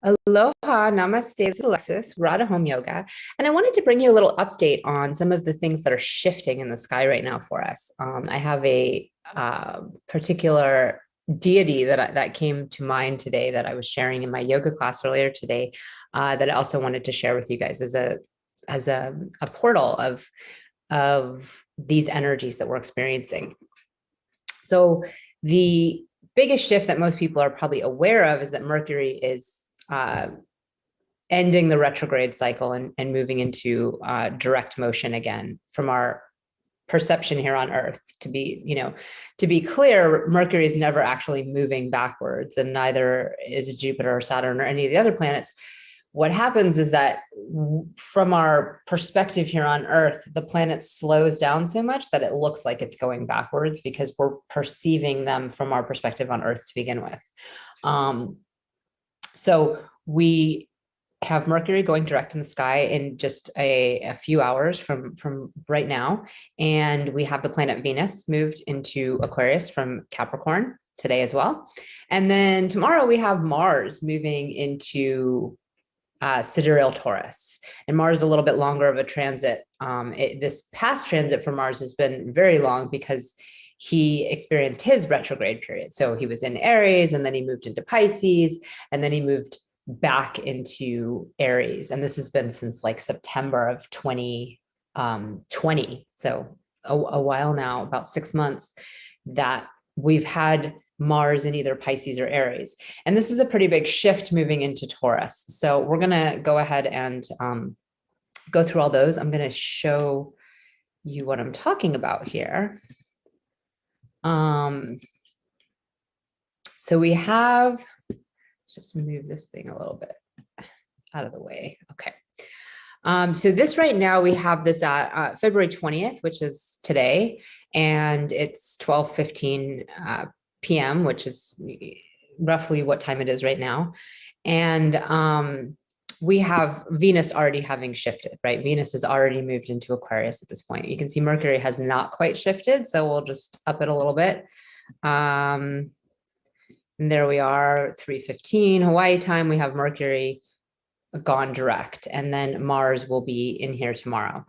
Aloha, namaste. This is Alexis. We're at a home yoga, and I wanted to bring you a little update on some of the things that are shifting in the sky right now for us. I have a particular deity that came to mind today that I was sharing in my yoga class earlier today. That I also wanted to share with you guys as a portal of these energies that we're experiencing. So the biggest shift that most people are probably aware of is that Mercury is ending the retrograde cycle and moving into direct motion again from our perception here on Earth. To be clear, Mercury is never actually moving backwards, and neither is Jupiter or Saturn or any of the other planets. What happens is that from our perspective here on Earth, the planet slows down so much that it looks like it's going backwards because we're perceiving them from our perspective on Earth to begin with. So we have Mercury going direct in the sky in just a few hours from right now. And we have the planet Venus moved into Aquarius from Capricorn today as well. And then tomorrow we have Mars moving into sidereal Taurus. And Mars is a little bit longer of a transit. This past transit for Mars has been very long because he experienced his retrograde period. So he was in Aries, and then he moved into Pisces, and then he moved back into Aries. And this has been since like September of 2020. So a while now, about 6 months, that we've had Mars in either Pisces or Aries. And this is a pretty big shift moving into Taurus. So we're going to go ahead and go through all those. I'm going to show you what I'm talking about here. So we have, let's just move this thing a little bit out of the way. Okay. So this right now, we have this at February 20th, which is today, and it's 12:15 p.m., which is roughly what time it is right now. And we have Venus already having shifted, right? Venus has already moved into Aquarius at this point. You can see Mercury has not quite shifted, so we'll just up it a little bit. And there we are, 3:15 Hawaii time. We have Mercury gone direct, and then Mars will be in here tomorrow.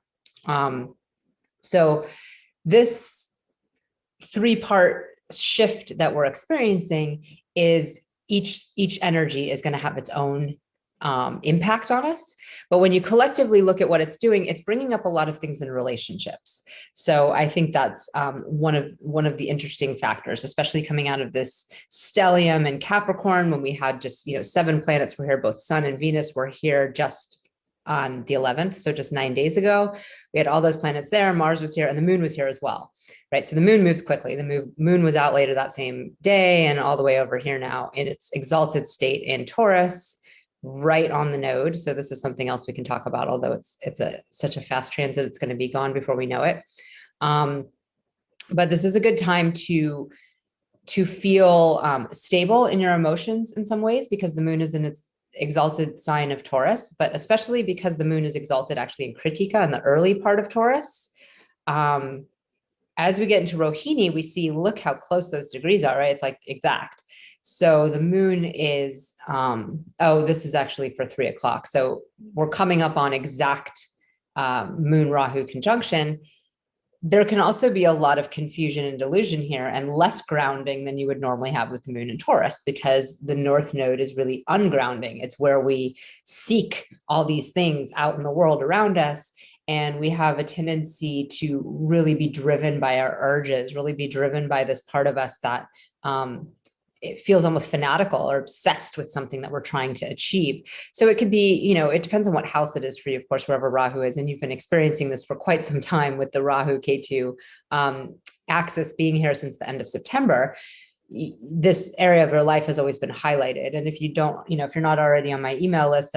So this three-part shift that we're experiencing is each energy is going to have its own impact on us. But when you collectively look at what it's doing, it's bringing up a lot of things in relationships. So I think that's one of the interesting factors, especially coming out of this stellium and Capricorn, when we had just 7 planets were here. Both Sun and Venus were here just on the 11th, so just 9 days ago. We had all those planets there. Mars was here, and the moon was here as well, right? So the moon moves quickly. The moon was out later that same day, and all the way over here now in its exalted state in Taurus, right on the node. So this is something else we can talk about, although it's such a fast transit, it's going to be gone before we know it. But this is a good time to feel stable in your emotions in some ways, because the moon is in its exalted sign of Taurus, but especially because the moon is exalted actually in Kritika in the early part of Taurus. As we get into Rohini, we see, look how close those degrees are, right? It's like exact. So the moon is, this is actually for 3 o'clock. So we're coming up on exact moon Rahu conjunction. There can also be a lot of confusion and delusion here, and less grounding than you would normally have with the moon in Taurus, because the north node is really ungrounding. It's where we seek all these things out in the world around us. And we have a tendency to really be driven by our urges, really be driven by this part of us that it feels almost fanatical or obsessed with something that we're trying to achieve. So it could be, it depends on what house it is for you, of course, wherever Rahu is. And you've been experiencing this for quite some time with the Rahu Ketu axis being here since the end of September. This area of your life has always been highlighted. And if you don't, if you're not already on my email list,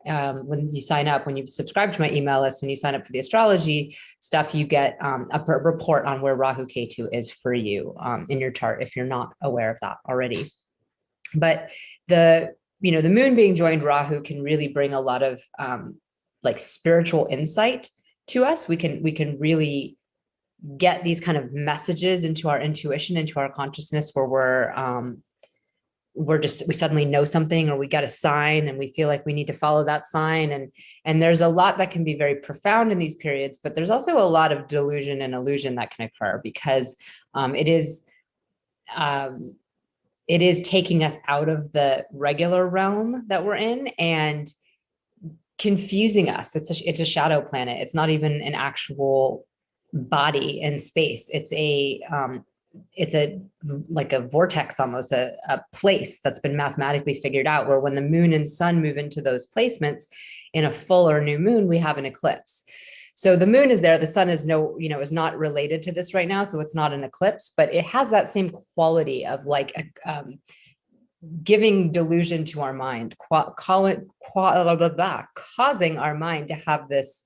when you sign up, when you subscribe to my email list and you sign up for the astrology stuff, you get a report on where Rahu Ketu is for you in your chart, if you're not aware of that already. But the moon being joined Rahu can really bring a lot of like spiritual insight to us. We can really get these kind of messages into our intuition, into our consciousness, where we're we suddenly know something, or we got a sign and we feel like we need to follow that sign. And there's a lot that can be very profound in these periods, but there's also a lot of delusion and illusion that can occur, because it is taking us out of the regular realm that we're in and confusing us. It's a shadow planet. It's not even an actual body in space. It's a like a vortex, almost a place that's been mathematically figured out, where when the moon and sun move into those placements in a full or new moon, we have an eclipse. So the moon is there, the sun is is not related to this right now, so it's not an eclipse, but it has that same quality of like giving delusion to our mind, causing our mind to have this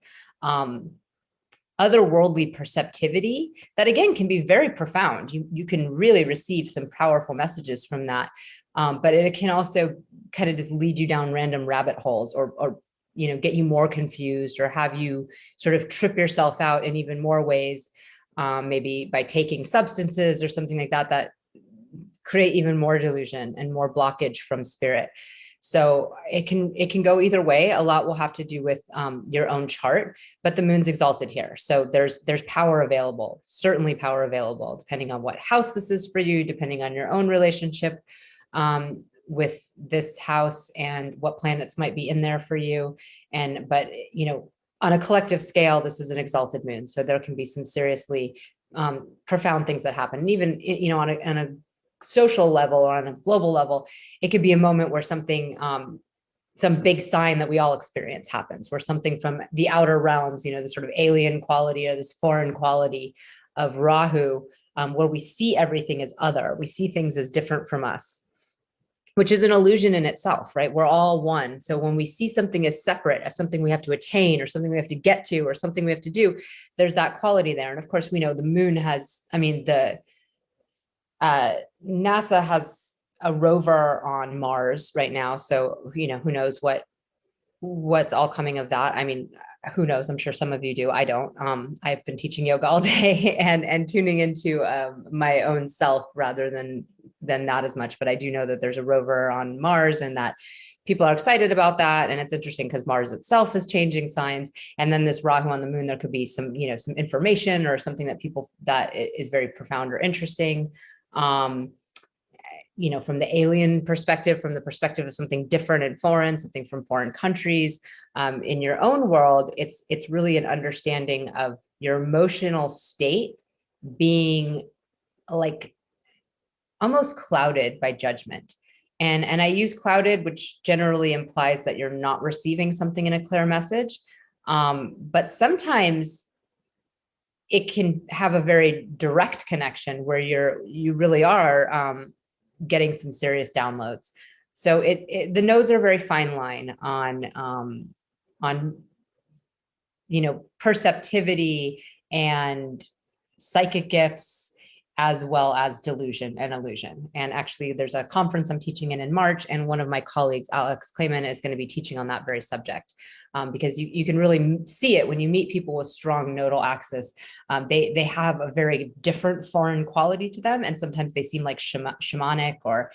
otherworldly perceptivity that, again, can be very profound. You can really receive some powerful messages from that, but it can also kind of just lead you down random rabbit holes, or get you more confused, or have you sort of trip yourself out in even more ways, maybe by taking substances or something like that, that create even more delusion and more blockage from spirit. So it can go either way. A lot will have to do with your own chart, but the moon's exalted here. So there's power available, certainly power available, depending on what house this is for you, depending on your own relationship with this house and what planets might be in there for you. But on a collective scale, this is an exalted moon. So there can be some seriously profound things that happen. And even, on a social level or on a global level, it could be a moment where something, some big sign that we all experience happens, where something from the outer realms, this sort of alien quality or this foreign quality of Rahu, where we see everything as other, we see things as different from us, which is an illusion in itself, right? We're all one. So when we see something as separate, as something we have to attain, or something we have to get to, or something we have to do, there's that quality there. And of course, we know the moon has, NASA has a rover on Mars right now. So, who knows what's all coming of that. Who knows? I'm sure some of you do. I don't. I've been teaching yoga all day and tuning into my own self rather than not as much. But I do know that there's a rover on Mars, and that people are excited about that. And it's interesting because Mars itself is changing signs. And then this Rahu on the moon, there could be some, some information or something that is very profound or interesting. From the alien perspective, from the perspective of something different and foreign, something from foreign countries, in your own world, it's really an understanding of your emotional state being like almost clouded by judgment. And I use clouded, which generally implies that you're not receiving something in a clear message. But sometimes it can have a very direct connection where you really are getting some serious downloads. So the nodes are a very fine line on perceptivity and psychic gifts, as well as delusion and illusion. And actually, there's a conference I'm teaching in March, and one of my colleagues, Alex Clayman, is going to be teaching on that very subject, because you can really see it when you meet people with strong nodal axis. They have a very different foreign quality to them, and sometimes they seem like shamanic or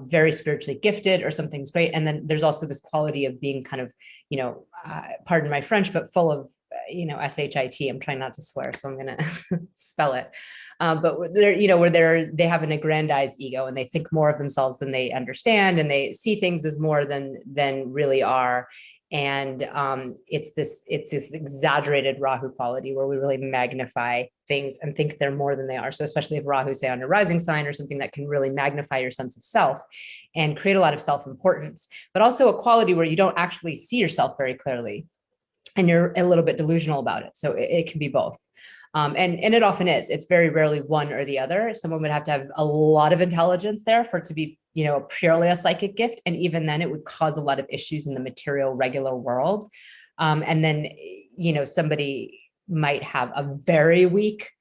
very spiritually gifted, or something's great. And then there's also this quality of being kind of, pardon my French, but full of, shit. I'm trying not to swear, so I'm going to spell it. But they're, where they have an aggrandized ego, and they think more of themselves than they understand, and they see things as more than really are. And it's this exaggerated Rahu quality where we really magnify things and think they're more than they are. So especially if Rahu, say, on a rising sign or something, that can really magnify your sense of self and create a lot of self-importance, but also a quality where you don't actually see yourself very clearly, and you're a little bit delusional about it. So it can be both. And it often is. It's very rarely one or the other. Someone would have to have a lot of intelligence there for it to be, purely a psychic gift. And even then it would cause a lot of issues in the material, regular world. And then, somebody might have a very weak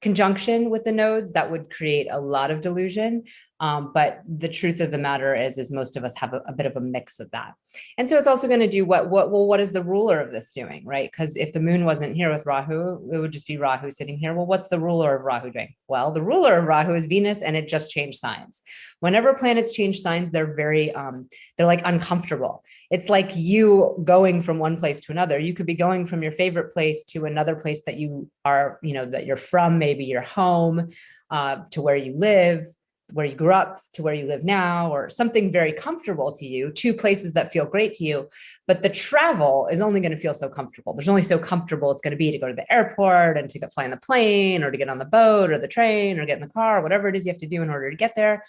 conjunction with the nodes that would create a lot of delusion. But the truth of the matter is most of us have a bit of a mix of that. And so it's also going to do what is the ruler of this doing, right? Because if the moon wasn't here with Rahu, it would just be Rahu sitting here. Well, what's the ruler of Rahu doing? Well, the ruler of Rahu is Venus, and it just changed signs. Whenever planets change signs, they're they're like uncomfortable. It's like you going from one place to another. You could be going from your favorite place to another place that you are, that you're from, maybe your home, to where you live, where you grew up, to where you live now, or something very comfortable to you, two places that feel great to you. But the travel is only going to feel so comfortable. There's only so comfortable it's going to be to go to the airport and to fly on the plane, or to get on the boat or the train or get in the car, whatever it is you have to do in order to get there.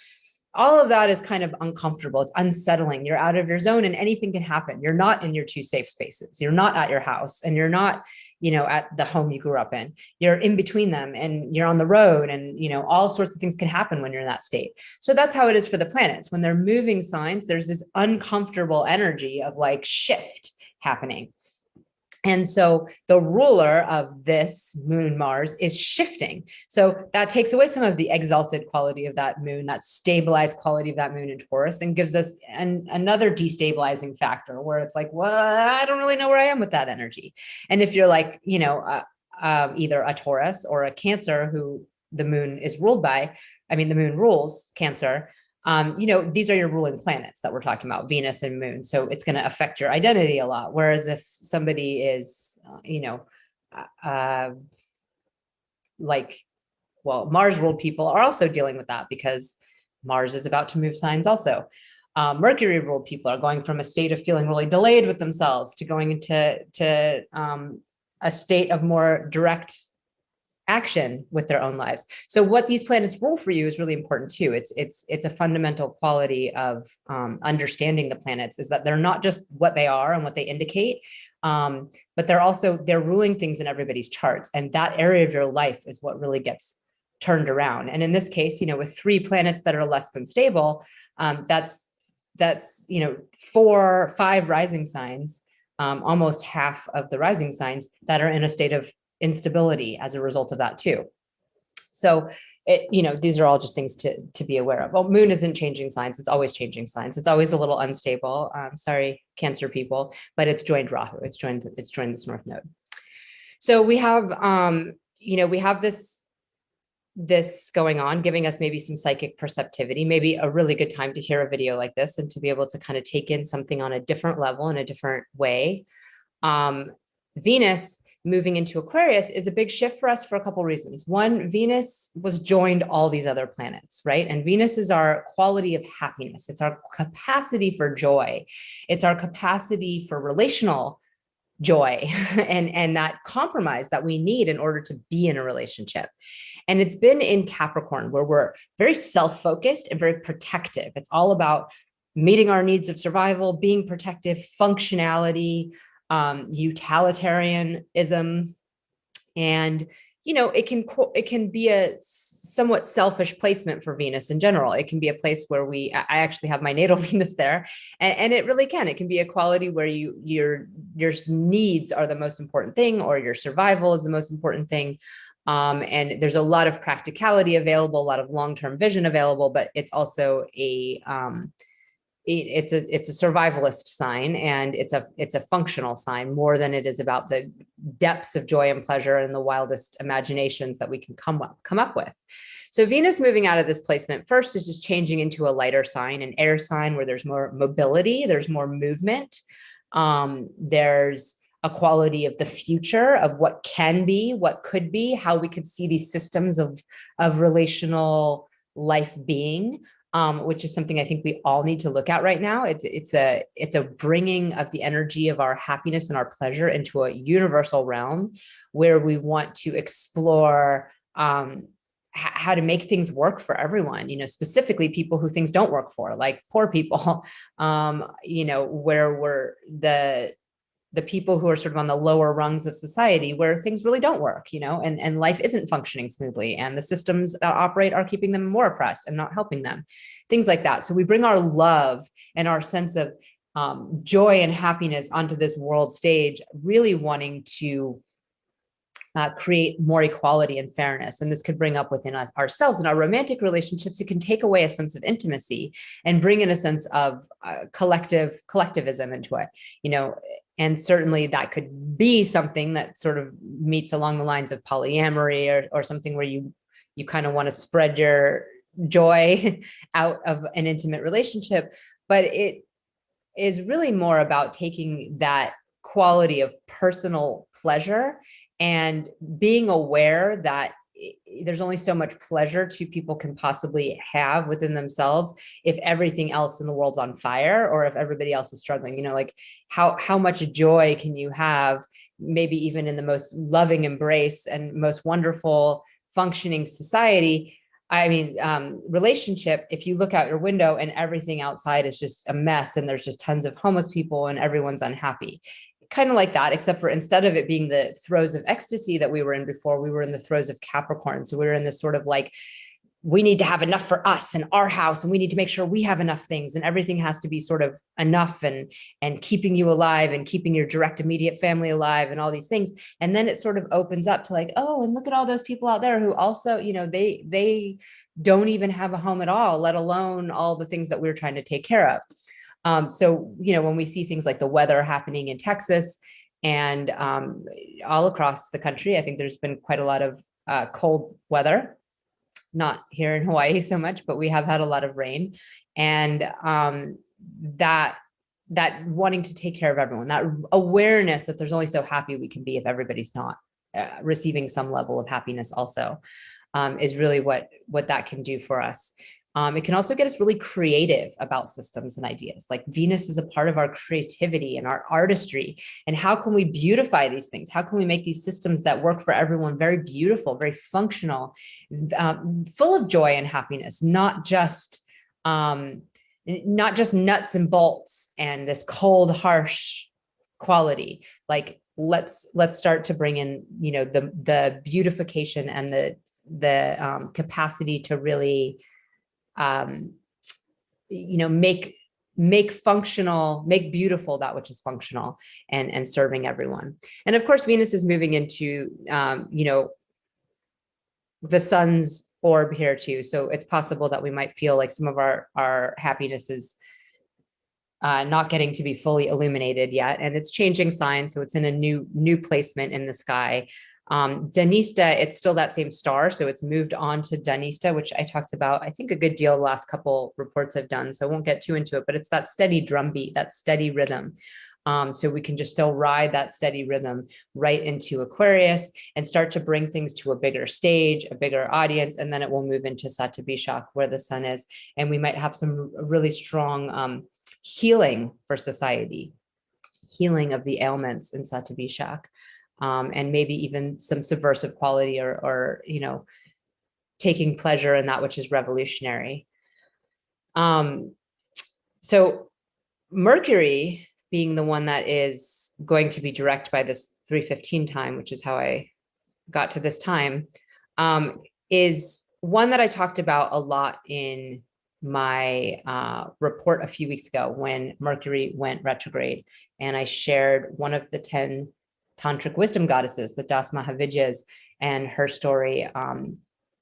All of that is kind of uncomfortable. It's unsettling. You're out of your zone and anything can happen. You're not in your two safe spaces. You're not at your house, and you're not, at the home you grew up in. You're in between them, and you're on the road, and, all sorts of things can happen when you're in that state. So that's how it is for the planets. When they're moving signs, there's this uncomfortable energy of like shift happening. And so the ruler of this moon, Mars, is shifting. So that takes away some of the exalted quality of that moon, that stabilized quality of that moon in Taurus, and gives us another destabilizing factor where it's like, well, I don't really know where I am with that energy. And if you're like, either a Taurus or a Cancer who the moon is ruled by, the moon rules Cancer, these are your ruling planets that we're talking about, Venus and moon. So it's going to affect your identity a lot. Whereas if somebody is, Mars ruled people are also dealing with that because Mars is about to move signs also. Mercury ruled people are going from a state of feeling really delayed with themselves to going into a state of more direct action with their own lives. So what these planets rule for you is really important too. It's a fundamental quality of understanding the planets, is that they're not just what they are and what they indicate, but they're ruling things in everybody's charts. And that area of your life is what really gets turned around. And in this case, with 3 planets that are less than stable, that's 4, 5 rising signs, almost half of the rising signs that are in a state of instability as a result of that too. So these are all just things to be aware of. Well, moon isn't changing signs. It's always changing signs. It's always a little unstable. Sorry, Cancer people, but it's joined Rahu. It's joined this North Node. So we have, we have this going on, giving us maybe some psychic perceptivity, maybe a really good time to hear a video like this and to be able to kind of take in something on a different level in a different way. Venus moving into Aquarius is a big shift for us for a couple of reasons. One, Venus was joined all these other planets, right? And Venus is our quality of happiness. It's our capacity for joy. It's our capacity for relational joy and that compromise that we need in order to be in a relationship. And it's been in Capricorn, where we're very self-focused and very protective. It's all about meeting our needs of survival, being protective, functionality, utilitarianism. And it can be a somewhat selfish placement for Venus in general. It can be a place where I actually have my natal Venus there, and it really can. It can be a quality where your needs are the most important thing, or your survival is the most important thing. And there's a lot of practicality available, a lot of long-term vision available, but it's also it's a survivalist sign, and it's a functional sign more than it is about the depths of joy and pleasure and the wildest imaginations that we can come up with. So Venus moving out of this placement first is just changing into a lighter sign, an air sign, where there's more mobility, there's more movement. There's a quality of the future, of what can be, what could be, how we could see these systems of relational life being. Which is something I think we all need to look at right now. It's a bringing of the energy of our happiness and our pleasure into a universal realm where we want to explore how to make things work for everyone, specifically people who things don't work for, like poor people, where we're the people who are sort of on the lower rungs of society where things really don't work, and life isn't functioning smoothly, and the systems that operate are keeping them more oppressed and not helping them, things like that. So we bring our love and our sense of joy and happiness onto this world stage, really wanting to create more equality and fairness. And this could bring up within ourselves in our romantic relationships. It can take away a sense of intimacy and bring in a sense of collectivism into it, and certainly that could be something that sort of meets along the lines of polyamory, or something where you kind of want to spread your joy out of an intimate relationship. But it is really more about taking that quality of personal pleasure and being aware that there's only so much pleasure two people can possibly have within themselves if everything else in the world's on fire, or if everybody else is struggling. Like how much joy can you have, maybe even in the most loving embrace and most wonderful functioning society, relationship, if you look out your window and everything outside is just a mess and there's just tons of homeless people and everyone's unhappy. Kind of like that, except for instead of it being the throes of ecstasy that we were in before, we were in the throes of Capricorn. So we were in this sort of like, we need to have enough for us and our house, and we need to make sure we have enough things, and everything has to be sort of enough and keeping you alive and keeping your direct immediate family alive and all these things. And then it sort of opens up to like, oh, and look at all those people out there who also, they don't even have a home at all, let alone all the things that we're trying to take care of. So, when we see things like the weather happening in Texas and all across the country, I think there's been quite a lot of cold weather, not here in Hawaii so much, but we have had a lot of rain, and that wanting to take care of everyone, that awareness that there's only so happy we can be if everybody's not receiving some level of happiness also, is really what that can do for us. It can also get us really creative about systems and ideas. Like Venus is a part of our creativity and our artistry. And how can we beautify these things? How can we make these systems that work for everyone very beautiful, very functional, full of joy and happiness, not just nuts and bolts and this cold, harsh quality. Like let's start to bring in, the beautification and the capacity to really make functional, make beautiful that which is functional and serving everyone. And of course, Venus is moving into, the sun's orb here too. So it's possible that we might feel like some of our happiness is not getting to be fully illuminated yet. And it's changing signs. So it's in a new placement in the sky. Danista, it's still that same star. So it's moved on to Danista, which I talked about, I think a good deal the last couple reports I've done. So I won't get too into it, but it's that steady drumbeat, that steady rhythm. So we can just still ride that steady rhythm right into Aquarius and start to bring things to a bigger stage, a bigger audience. And then it will move into Satabishak where the sun is. And we might have some really strong healing for society, healing of the ailments in Satabishak. And maybe even some subversive quality or taking pleasure in that which is revolutionary. So Mercury, being the one that is going to be direct by this 3:15 time, which is how I got to this time, is one that I talked about a lot in my report a few weeks ago when Mercury went retrograde. And I shared one of the 10 tantric wisdom goddesses, the Das Mahavidyas, and her story.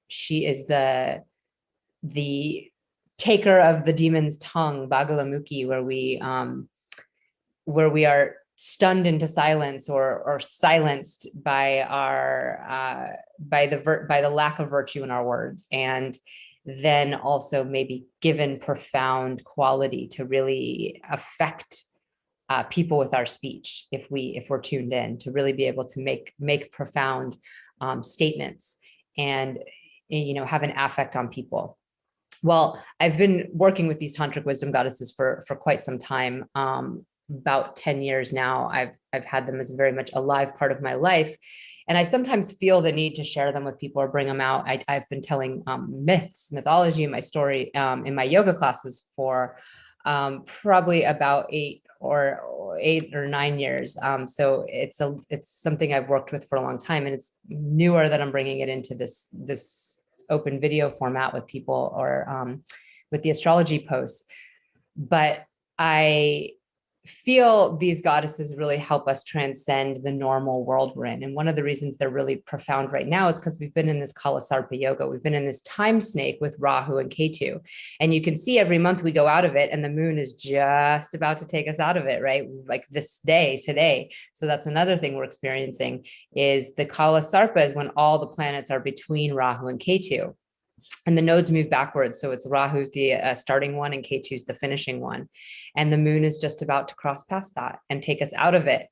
She is the taker of the demon's tongue, Bagalamukhi, where we are stunned into silence or silenced by our by the lack of virtue in our words, and then also maybe given profound quality to really affect people with our speech, if we're tuned in, to really be able to make profound statements and have an affect on people. Well, I've been working with these tantric wisdom goddesses for quite some time, about 10 years now. I've had them as very much a live part of my life, and I sometimes feel the need to share them with people or bring them out. I've been telling mythology in my story in my yoga classes for probably about 8 or 9 years. So it's something I've worked with for a long time, and it's newer that I'm bringing it into this open video format with people or with the astrology posts. But I feel these goddesses really help us transcend the normal world we're in. And one of the reasons they're really profound right now is because we've been in this Kalasarpa yoga. We've been in this time snake with Rahu and Ketu. And you can see every month we go out of it and the moon is just about to take us out of it, right? Like this day, today. So that's another thing we're experiencing is the Kalasarpa is when all the planets are between Rahu and Ketu. And the nodes move backwards. So it's Rahu's the starting one and Ketu's the finishing one. And the moon is just about to cross past that and take us out of it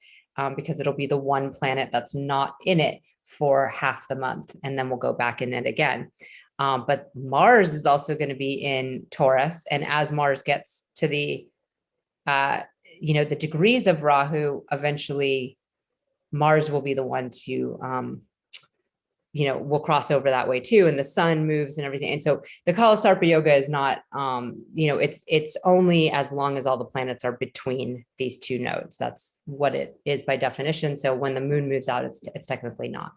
because it'll be the one planet that's not in it for half the month. And then we'll go back in it again. But Mars is also going to be in Taurus. And as Mars gets to the, the degrees of Rahu, eventually Mars will be the one to, we'll cross over that way too. And the sun moves and everything. And so the Kalasarpa yoga is not, it's only as long as all the planets are between these two nodes. That's what it is by definition. So when the moon moves out, it's technically not.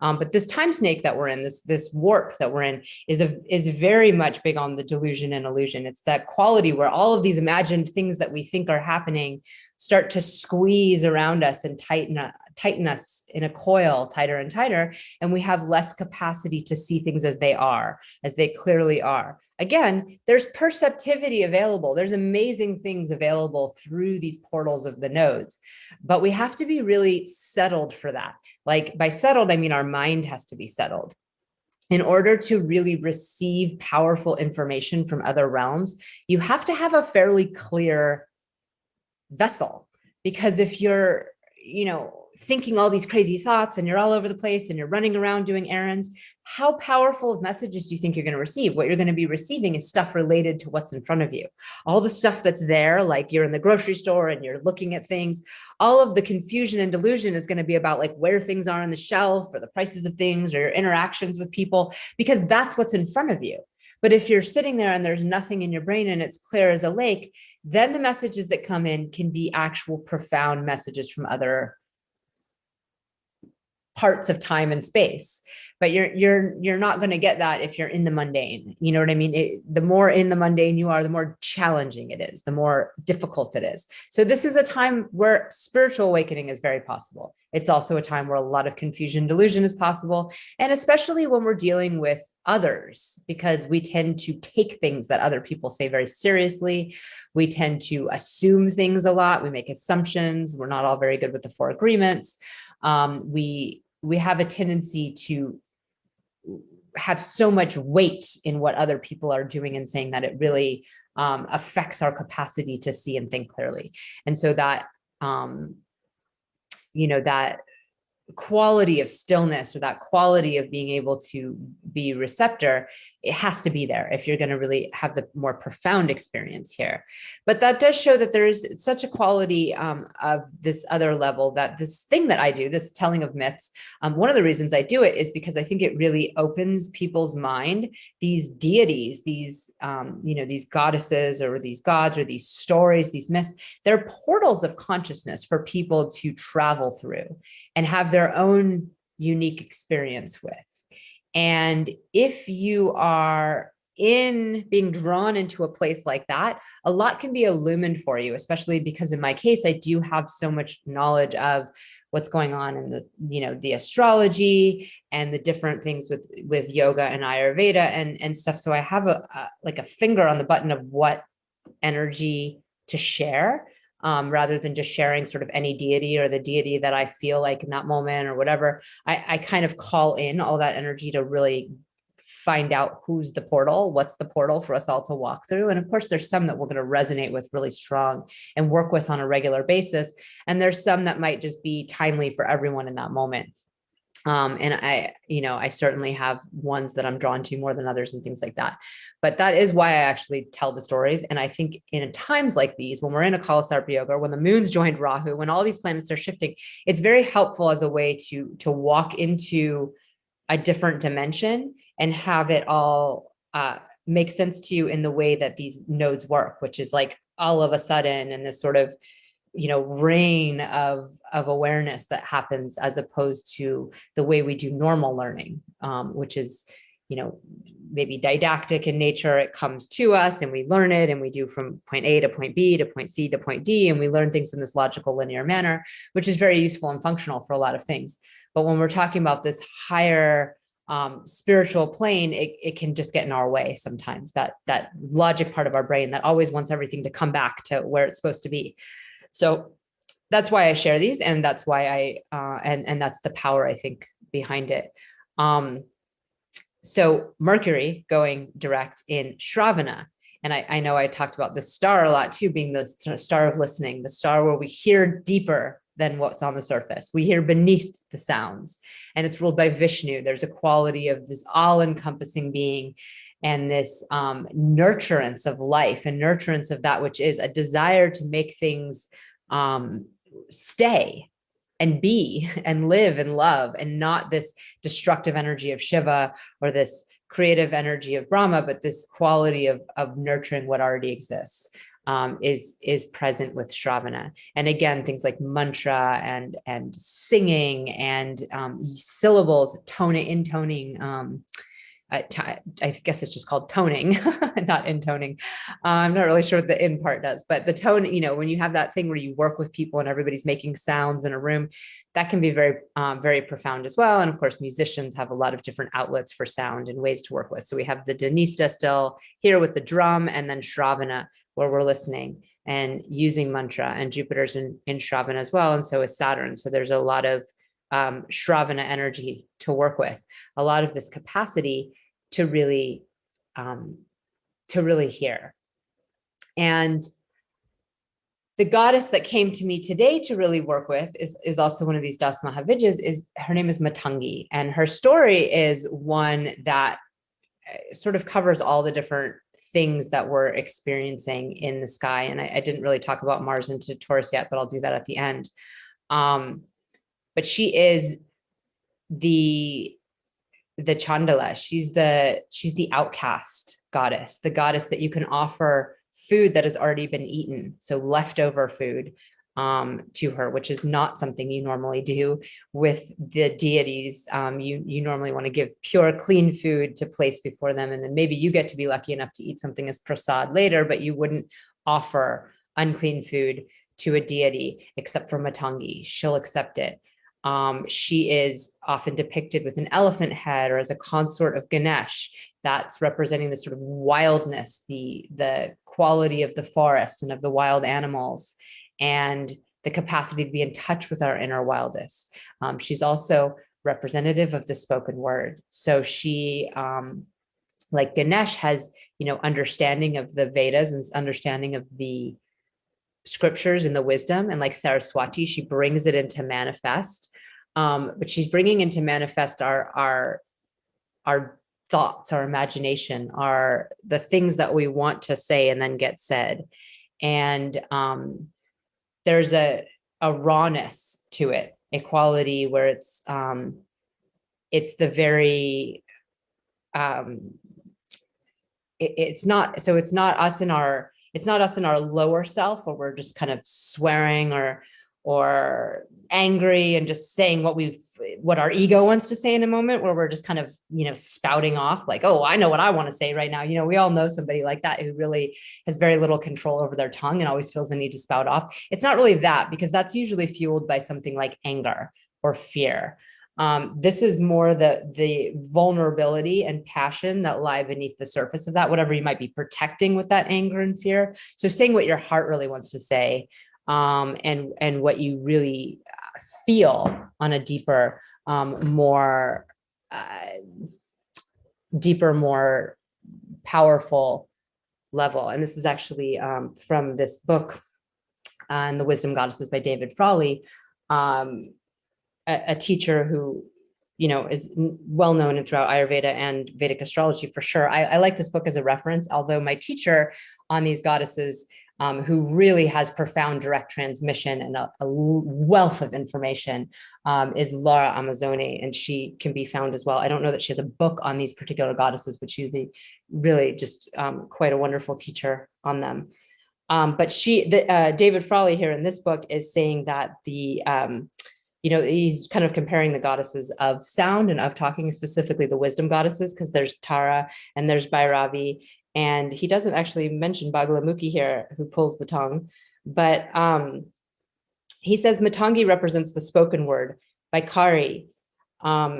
But this time snake that we're in, this warp that we're in is very much big on the delusion and illusion. It's that quality where all of these imagined things that we think are happening start to squeeze around us and tighten us in a coil tighter and tighter. And we have less capacity to see things as they are, as they clearly are. Again, there's perceptivity available. There's amazing things available through these portals of the nodes, but we have to be really settled for that. Like by settled, I mean, our mind has to be settled. In order to really receive powerful information from other realms, you have to have a fairly clear vessel, because if you're, thinking all these crazy thoughts and you're all over the place and you're running around doing errands, how powerful of messages do you think you're going to receive? What you're going to be receiving is stuff related to what's in front of you. All the stuff that's there, like you're in the grocery store and you're looking at things, all of the confusion and delusion is going to be about like where things are on the shelf or the prices of things or your interactions with people, because that's what's in front of you. But if you're sitting there and there's nothing in your brain and it's clear as a lake, then the messages that come in can be actual profound messages from other parts of time and space. But you're not going to get that if you're in the mundane. You know what I mean? The more in the mundane you are, the more challenging it is, the more difficult it is. So this is a time where spiritual awakening is very possible. It's also a time where a lot of confusion, delusion is possible. And especially when we're dealing with others, because we tend to take things that other people say very seriously. We tend to assume things a lot. We make assumptions. We're not all very good with the four agreements. We have a tendency to have so much weight in what other people are doing and saying that it really affects our capacity to see and think clearly. And so that, that quality of stillness or that quality of being able to be receptor, it has to be there if you're going to really have the more profound experience here. But that does show that there is such a quality of this other level, that this thing that I do, this telling of myths, one of the reasons I do it is because I think it really opens people's mind. These deities, these these goddesses or these gods or these stories, these myths, they're portals of consciousness for people to travel through and have their own unique experience with. And if you are being drawn into a place like that, a lot can be illumined for you, especially because in my case, I do have so much knowledge of what's going on in the astrology and the different things with yoga and Ayurveda and stuff. So I have a finger on the button of what energy to share. Rather than just sharing sort of any deity or the deity that I feel like in that moment or whatever, I kind of call in all that energy to really find out who's the portal, what's the portal for us all to walk through. And of course, there's some that we're going to resonate with really strong and work with on a regular basis. And there's some that might just be timely for everyone in that moment. And I certainly have ones that I'm drawn to more than others and things like that. But that is why I actually tell the stories. And I think in times like these, when we're in a Kalasarpa yoga, when the moon's joined Rahu, when all these planets are shifting, it's very helpful as a way to walk into a different dimension and have it all make sense to you in the way that these nodes work, which is like all of a sudden in this sort of reign of awareness that happens, as opposed to the way we do normal learning, which is, maybe didactic in nature. It comes to us and we learn it, and we do from point A to point B to point C to point D, and we learn things in this logical linear manner, which is very useful and functional for a lot of things. But when we're talking about this higher spiritual plane, it can just get in our way sometimes, that logic part of our brain that always wants everything to come back to where it's supposed to be. So that's why I share these, and that's why and that's the power, I think, behind it. So Mercury going direct in Shravana. And I know I talked about the star a lot too, being the star of listening, the star where we hear deeper than what's on the surface. We hear beneath the sounds, and it's ruled by Vishnu. There's a quality of this all-encompassing being, and this nurturance of life and nurturance of that which is, a desire to make things stay and be and live and love, and not this destructive energy of Shiva or this creative energy of Brahma, but this quality of nurturing what already exists is present with Shravana. And again, things like mantra and singing and syllables, intoning. I guess it's just called toning, not intoning. I'm not really sure what the in part does, but the tone, when you have that thing where you work with people and everybody's making sounds in a room, that can be very, very profound as well. And of course, musicians have a lot of different outlets for sound and ways to work with. So we have the Dhanista still here with the drum, and then Shravana, where we're listening and using mantra, and Jupiter's in Shravana as well. And so is Saturn. So there's a lot of Shravana energy to work with, a lot of this capacity to really hear. And the goddess that came to me today to really work with is also one of these Das Mahavijjas. Her name is Matangi, and her story is one that sort of covers all the different things that we're experiencing in the sky. And I didn't really talk about Mars into Taurus yet, but I'll do that at the end. But she is the Chandala. She's the outcast goddess, the goddess that you can offer food that has already been eaten, so leftover food to her, which is not something you normally do with the deities. You normally want to give pure, clean food to place before them, and then maybe you get to be lucky enough to eat something as prasad later, but you wouldn't offer unclean food to a deity except for Matangi. She'll accept it. She is often depicted with an elephant head or as a consort of Ganesh. That's representing the sort of wildness, the quality of the forest and of the wild animals, and the capacity to be in touch with our inner wildest. She's also representative of the spoken word. So she, like Ganesh, has, understanding of the Vedas and understanding of the scriptures and the wisdom, and like Saraswati, she brings it into manifest. But she's bringing into manifest our thoughts, our imagination, the things that we want to say and then get said. And there's a rawness to it, a quality where it's the very it's not us in our lower self, where we're just kind of swearing or angry and just saying what our ego wants to say in a moment, where we're just kind of, spouting off like, oh, I know what I want to say right now. We all know somebody like that who really has very little control over their tongue and always feels the need to spout off. It's not really that, because that's usually fueled by something like anger or fear. This is more the vulnerability and passion that lie beneath the surface of that, whatever you might be protecting with that anger and fear. So saying what your heart really wants to say, and what you really feel on a deeper, more powerful level. And this is actually from this book, and The Wisdom Goddesses by David Frawley, a teacher who, is well known and throughout Ayurveda and Vedic astrology for sure. I like this book as a reference, although my teacher on these goddesses, who really has profound direct transmission and a wealth of information, is Laura Amazzoni, and she can be found as well. I don't know that she has a book on these particular goddesses, but she's really just quite a wonderful teacher on them. But David Frawley here in this book is saying that he's kind of comparing the goddesses of sound and of talking, specifically the wisdom goddesses, because there's Tara and there's Bhairavi. And he doesn't actually mention Bagalamukhi here, who pulls the tongue. But he says Matangi represents the spoken word, Vaikari.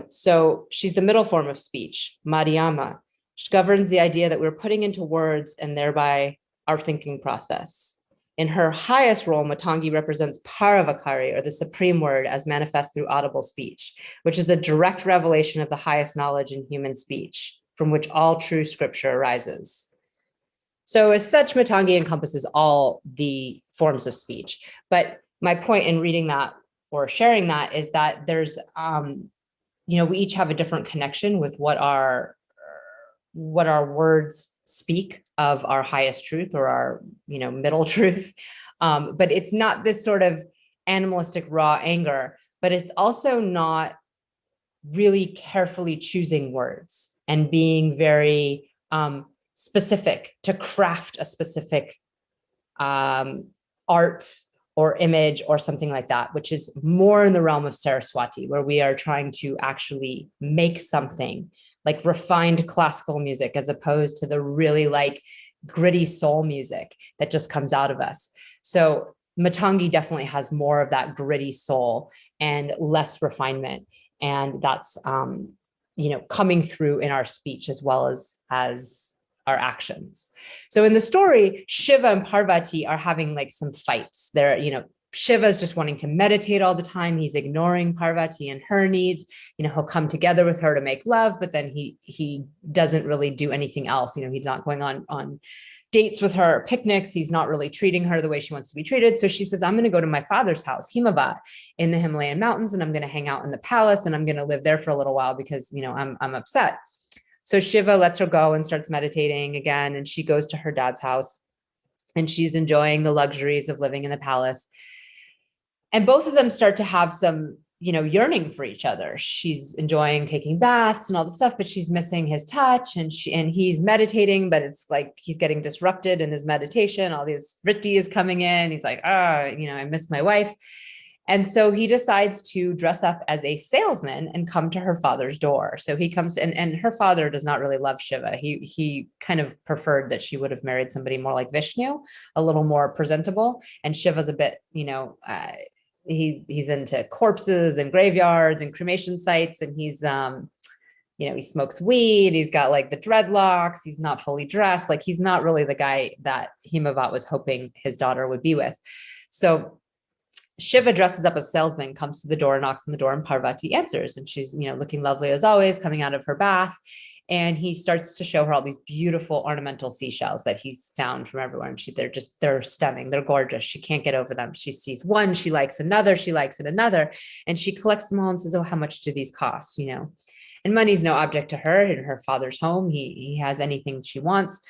So she's the middle form of speech, Madhyama. She governs the idea that we're putting into words and thereby our thinking process. In her highest role, Matangi represents Paravakari, or the supreme word, as manifest through audible speech, which is a direct revelation of the highest knowledge in human speech, from which all true scripture arises. So as such, Matangi encompasses all the forms of speech. But my point in reading that or sharing that is that there's, we each have a different connection with what our words speak of our highest truth or our, middle truth. But it's not this sort of animalistic raw anger, but it's also not really carefully choosing words and being very specific to craft a specific art or image or something like that, which is more in the realm of Saraswati, where we are trying to actually make something like refined classical music, as opposed to the really like gritty soul music that just comes out of us. So Matangi definitely has more of that gritty soul and less refinement. And that's, coming through in our speech as well as our actions. So in the story, Shiva and Parvati are having like some fights. They're, Shiva's just wanting to meditate all the time. He's ignoring Parvati and her needs. He'll come together with her to make love, but then he doesn't really do anything else. He's not going on dates with her, picnics. He's not really treating her the way she wants to be treated. So she says, I'm going to go to my father's house, Himavat, in the Himalayan mountains, and I'm going to hang out in the palace, and I'm going to live there for a little while because, I'm upset. So Shiva lets her go and starts meditating again. And she goes to her dad's house and she's enjoying the luxuries of living in the palace. And both of them start to have some, yearning for each other. She's enjoying taking baths and all the stuff, but she's missing his touch, and he's meditating, but it's like he's getting disrupted in his meditation. All these vritti is coming in. He's like, I miss my wife. And so he decides to dress up as a salesman and come to her father's door. So he comes and her father does not really love Shiva. He kind of preferred that she would have married somebody more like Vishnu, a little more presentable. And Shiva's a bit, he's into corpses and graveyards and cremation sites. And he's, he smokes weed. He's got like the dreadlocks. He's not fully dressed. Like he's not really the guy that Himavat was hoping his daughter would be with. So Shiva dresses up as salesman, comes to the door, knocks on the door, and Parvati answers. And she's, looking lovely as always, coming out of her bath. And he starts to show her all these beautiful ornamental seashells that he's found from everywhere. And they're stunning. They're gorgeous. She can't get over them. She sees one, she likes another, she likes it another. And she collects them all and says, oh, how much do these cost? And money's no object to her. In her father's home, he has anything she wants.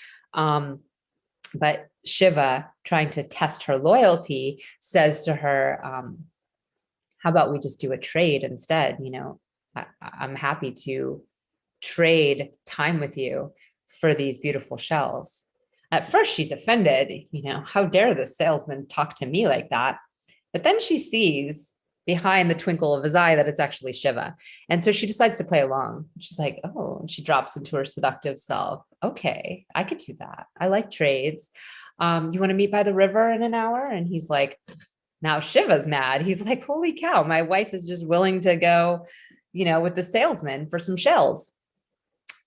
But Shiva, trying to test her loyalty, says to her, how about we just do a trade instead? I'm happy to trade time with you for these beautiful shells. At first, she's offended. How dare this salesman talk to me like that? But then she sees behind the twinkle of his eye that it's actually Shiva. And so she decides to play along. She's like, oh, and she drops into her seductive self. Okay, I could do that. I like trades. You want to meet by the river in an hour? And he's like, now Shiva's mad. He's like, holy cow, my wife is just willing to go, with the salesman for some shells.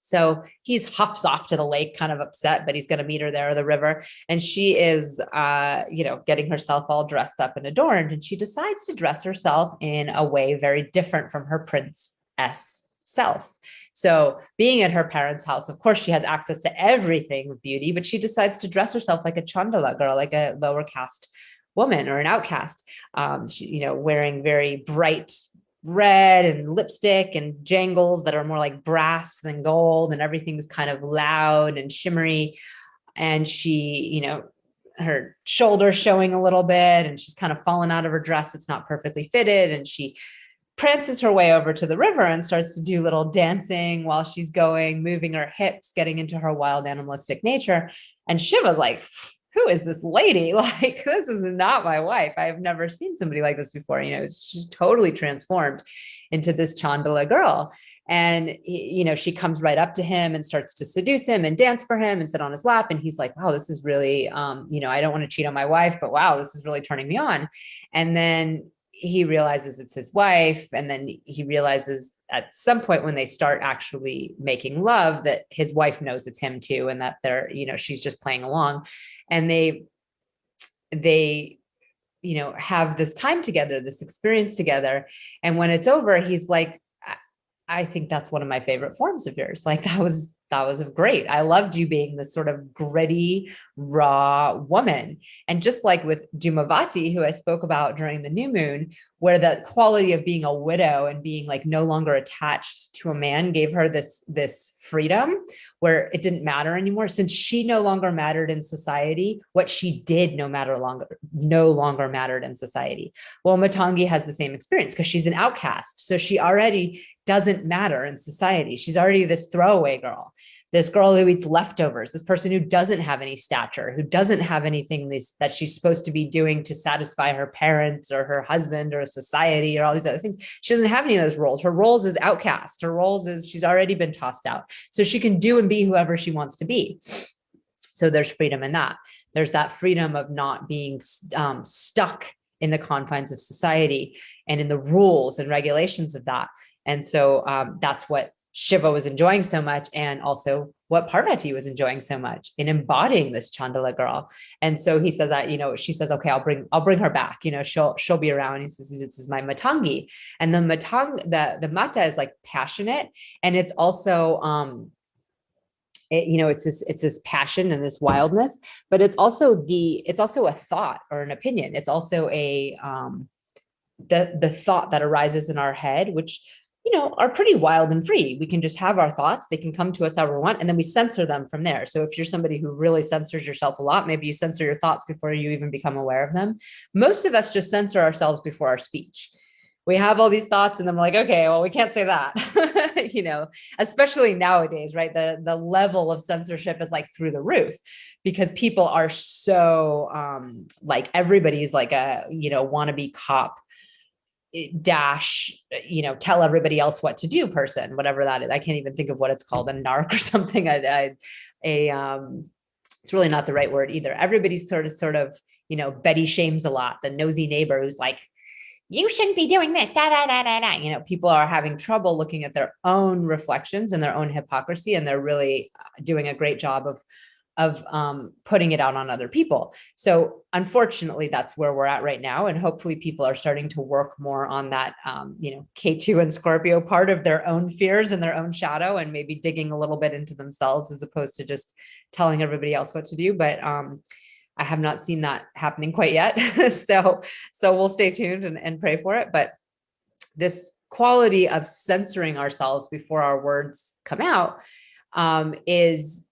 So he's huffs off to the lake, kind of upset, but he's going to meet her there at the river. And she is, getting herself all dressed up and adorned. And she decides to dress herself in a way very different from her princess self. So being at her parents' house, of course, she has access to everything of beauty, but she decides to dress herself like a Chandala girl, like a lower caste woman or an outcast, wearing very bright red and lipstick and jangles that are more like brass than gold, and everything's kind of loud and shimmery. And she, her shoulders showing a little bit, and she's kind of fallen out of her dress. It's not perfectly fitted. And she prances her way over to the river and starts to do little dancing while she's going, moving her hips, getting into her wild animalistic nature. And Shiva's like, who is this lady? Like, this is not my wife. I've never seen somebody like this before. She's totally transformed into this Chandala girl. And, she comes right up to him and starts to seduce him and dance for him and sit on his lap. And he's like, wow, this is really, I don't want to cheat on my wife, but wow, this is really turning me on. And then he realizes it's his wife. And then he realizes at some point when they start actually making love that his wife knows it's him too. And that she's just playing along. And they have this time together, this experience together. And when it's over, he's like, I think that's one of my favorite forms of yours. Like that was great. I loved you being this sort of gritty, raw woman. And just like with Jumavati, who I spoke about during the new moon, where the quality of being a widow and being like no longer attached to a man gave her this freedom where it didn't matter anymore. Since she no longer mattered in society, what she did no longer mattered in society. Well, Matangi has the same experience because she's an outcast. So she already doesn't matter in society. She's already this throwaway girl, this girl who eats leftovers, this person who doesn't have any stature, who doesn't have anything that she's supposed to be doing to satisfy her parents or her husband or society or all these other things. She doesn't have any of those roles. Her roles is outcast. Her roles is she's already been tossed out. So she can do and be whoever she wants to be. So there's freedom in that. There's that freedom of not being stuck in the confines of society and in the rules and regulations of that. And so that's what Shiva was enjoying so much, and also what Parvati was enjoying so much in embodying this Chandala girl. And so he says that, she says, okay, I'll bring her back. She'll be around. He says, this is my Matangi. And the Mata is like passionate, and it's also it's this passion and this wildness, but it's also a thought or an opinion. It's also a the thought that arises in our head, which are pretty wild and free. We can just have our thoughts. They can come to us however we want, and then we censor them from there. So if you're somebody who really censors yourself a lot, maybe you censor your thoughts before you even become aware of them. Most of us just censor ourselves before our speech. We have all these thoughts and then we're like, okay, well, we can't say that, especially nowadays, right? The level of censorship is like through the roof because people are so like everybody's like a, wannabe cop dash, tell everybody else what to do person, whatever that is. I can't even think of what it's called, a narc or something. It's really not the right word either. Everybody's sort of, Betty shames a lot, the nosy neighbor who's like, you shouldn't be doing this, da, da, da, da, da. People are having trouble looking at their own reflections and their own hypocrisy, and they're really doing a great job of putting it out on other people. So unfortunately, that's where we're at right now. And hopefully people are starting to work more on that, K2 and Scorpio part of their own fears and their own shadow, and maybe digging a little bit into themselves as opposed to just telling everybody else what to do. But I have not seen that happening quite yet. So we'll stay tuned and pray for it. But this quality of censoring ourselves before our words come out is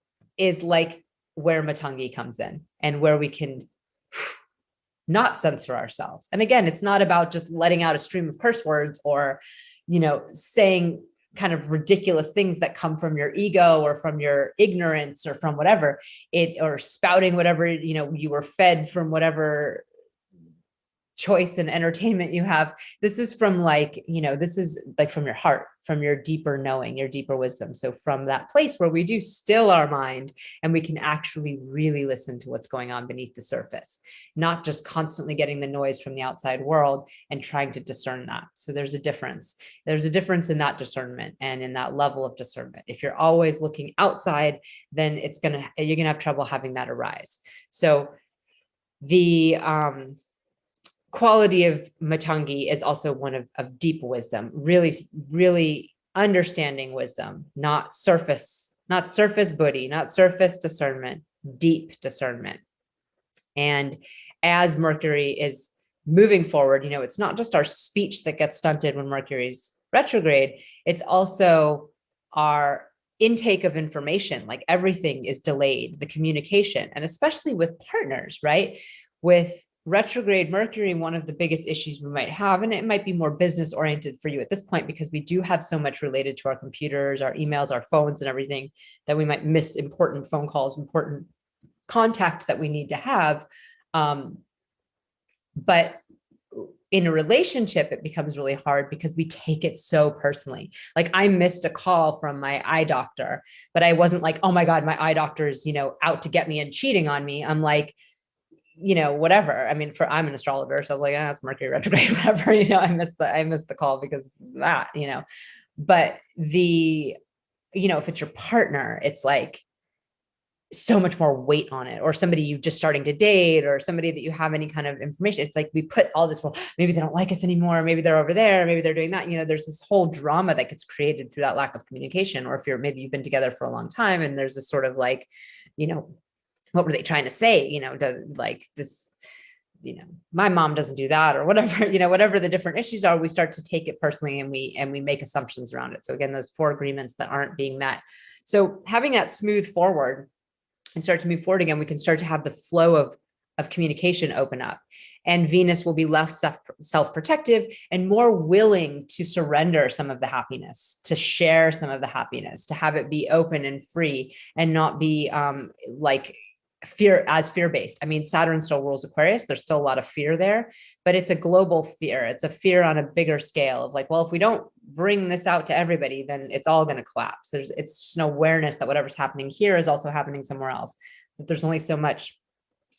like where Matangi comes in, and where we can not censor ourselves. And again, it's not about just letting out a stream of curse words or, saying kind of ridiculous things that come from your ego or from your ignorance or from whatever or spouting whatever, you were fed from whatever choice and entertainment you have. This is from this is like from your heart, from your deeper knowing, your deeper wisdom. So from that place where we do still our mind and we can actually really listen to what's going on beneath the surface, not just constantly getting the noise from the outside world and trying to discern that. So there's a difference. There's a difference in that discernment and in that level of discernment. If you're always looking outside, then you're going to have trouble having that arise. So the, quality of Matangi is also one of deep wisdom, really, really understanding wisdom, not surface buddhi, not surface discernment, deep discernment. And as Mercury is moving forward, it's not just our speech that gets stunted when Mercury's retrograde, it's also our intake of information. Like everything is delayed, the communication, and especially with partners, right? With retrograde Mercury, one of the biggest issues we might have, and it might be more business oriented for you at this point, because we do have so much related to our computers, our emails, our phones, and everything, that we might miss important phone calls, important contact that we need to have. But in a relationship, it becomes really hard because we take it so personally. Like I missed a call from my eye doctor, but I wasn't like, oh my God, my eye doctor's, out to get me and cheating on me. I'm like, whatever. I mean, I'm an astrologer. So I was like, it's Mercury retrograde, whatever, I missed the call because of that, but if it's your partner, it's like, so much more weight on it, or somebody you just starting to date, or somebody that you have any kind of information. It's like we put all this, well, maybe they don't like us anymore, maybe they're over there, maybe they're doing that. There's this whole drama that gets created through that lack of communication. Or if maybe you've been together for a long time and there's this sort of like, what were they trying to say? Like this, my mom doesn't do that, or whatever, whatever the different issues are, we start to take it personally, and we make assumptions around it. So again, those 4 agreements that aren't being met. So having that smooth forward and start to move forward again, we can start to have the flow of communication open up, and Venus will be less self-protective and more willing to surrender some of the happiness, to share some of the happiness, to have it be open and free, and not be like fear-based. I mean, Saturn still rules Aquarius. There's still a lot of fear there, but it's a global fear. It's a fear on a bigger scale of like, well, if we don't bring this out to everybody, then it's all going to collapse. It's just an awareness that whatever's happening here is also happening somewhere else. That there's only so much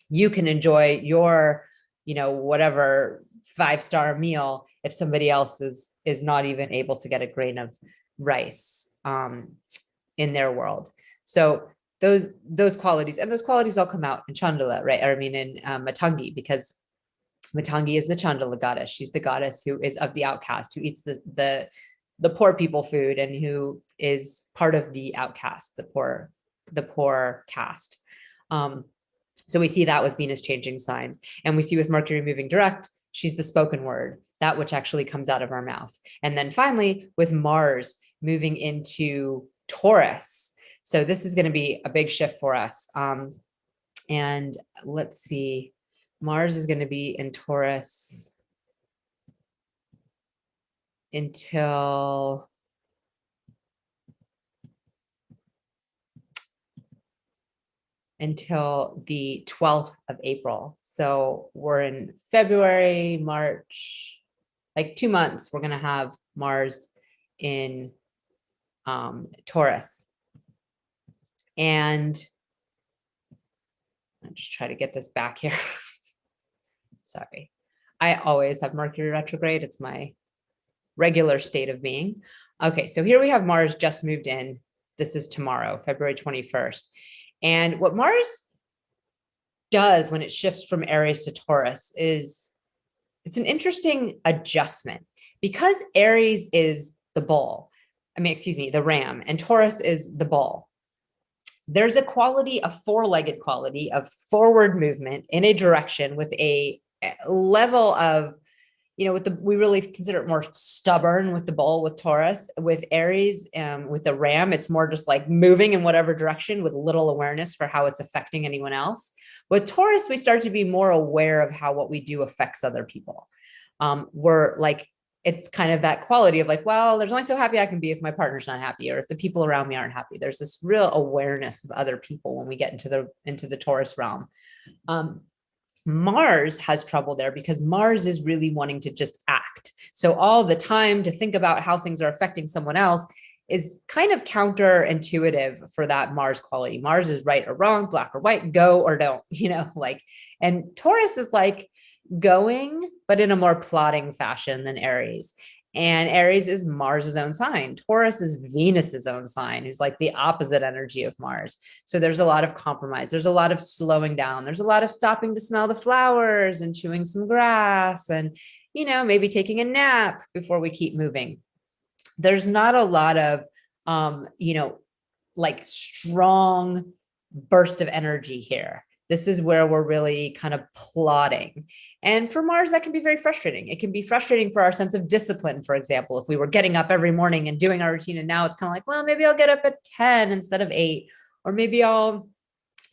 you can enjoy your, whatever 5-star meal if somebody else is not even able to get a grain of rice in their world. So those qualities, and those qualities all come out in Chandala, right? I mean, in Matangi, because Matangi is the Chandala goddess. She's the goddess who is of the outcast, who eats the poor people food, and who is part of the outcast, the poor caste. So we see that with Venus changing signs, and we see with Mercury moving direct, she's the spoken word, that which actually comes out of our mouth. And then finally with Mars moving into Taurus. So this is going to be a big shift for us. And let's see, Mars is going to be in Taurus until the 12th of April. So we're in February, March, like 2 months, we're going to have Mars in Taurus. And I'll just try to get this back here. Sorry. I always have Mercury retrograde. It's my regular state of being. Okay, so here we have Mars just moved in. This is tomorrow, February 21st. And what Mars does when it shifts from Aries to Taurus is it's an interesting adjustment, because Aries is the bull. The ram, and Taurus is the bull. There's a quality, a 4-legged quality of forward movement in a direction with a level of, we really consider it more stubborn with the bull, with Taurus. With Aries, with the ram, it's more just like moving in whatever direction with little awareness for how it's affecting anyone else. With Taurus, we start to be more aware of how what we do affects other people. We're like, it's kind of that quality of like, well, there's only so happy I can be if my partner's not happy, or if the people around me aren't happy. There's this real awareness of other people when we get into the Taurus realm. Mars has trouble there because Mars is really wanting to just act. So all the time to think about how things are affecting someone else is kind of counterintuitive for that Mars quality. Mars is right or wrong, black or white, go or don't, and Taurus is like going, but in a more plotting fashion than Aries. And Aries is Mars's own sign. Taurus is Venus's own sign, who's like the opposite energy of Mars. So there's a lot of compromise. There's a lot of slowing down. There's a lot of stopping to smell the flowers and chewing some grass and, maybe taking a nap before we keep moving. There's not a lot of, like strong burst of energy here. This is where we're really kind of plotting. And for Mars, that can be very frustrating. It can be frustrating for our sense of discipline, for example, if we were getting up every morning and doing our routine, and now it's kind of like, well, maybe I'll get up at 10 instead of 8, or maybe I'll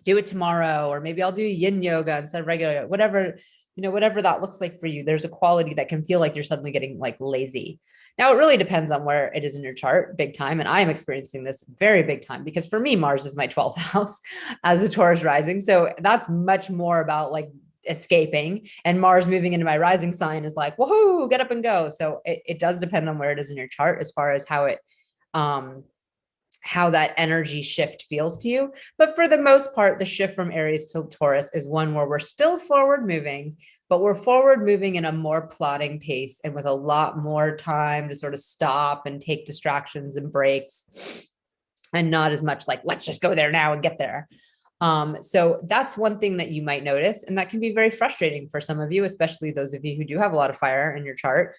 do it tomorrow, or maybe I'll do yin yoga instead of regular yoga, whatever, whatever that looks like for you, there's a quality that can feel like you're suddenly getting like lazy. Now, it really depends on where it is in your chart, big time. And I am experiencing this very big time because for me, Mars is my 12th house as a Taurus rising. So that's much more about like escaping, and Mars moving into my rising sign is like, woohoo, get up and go. So it does depend on where it is in your chart as far as how that energy shift feels to you. But for the most part, the shift from Aries to Taurus is one where we're still forward moving, but we're forward moving in a more plodding pace and with a lot more time to sort of stop and take distractions and breaks, and not as much like, let's just go there now and get there. So that's one thing that you might notice, and that can be very frustrating for some of you, especially those of you who do have a lot of fire in your chart.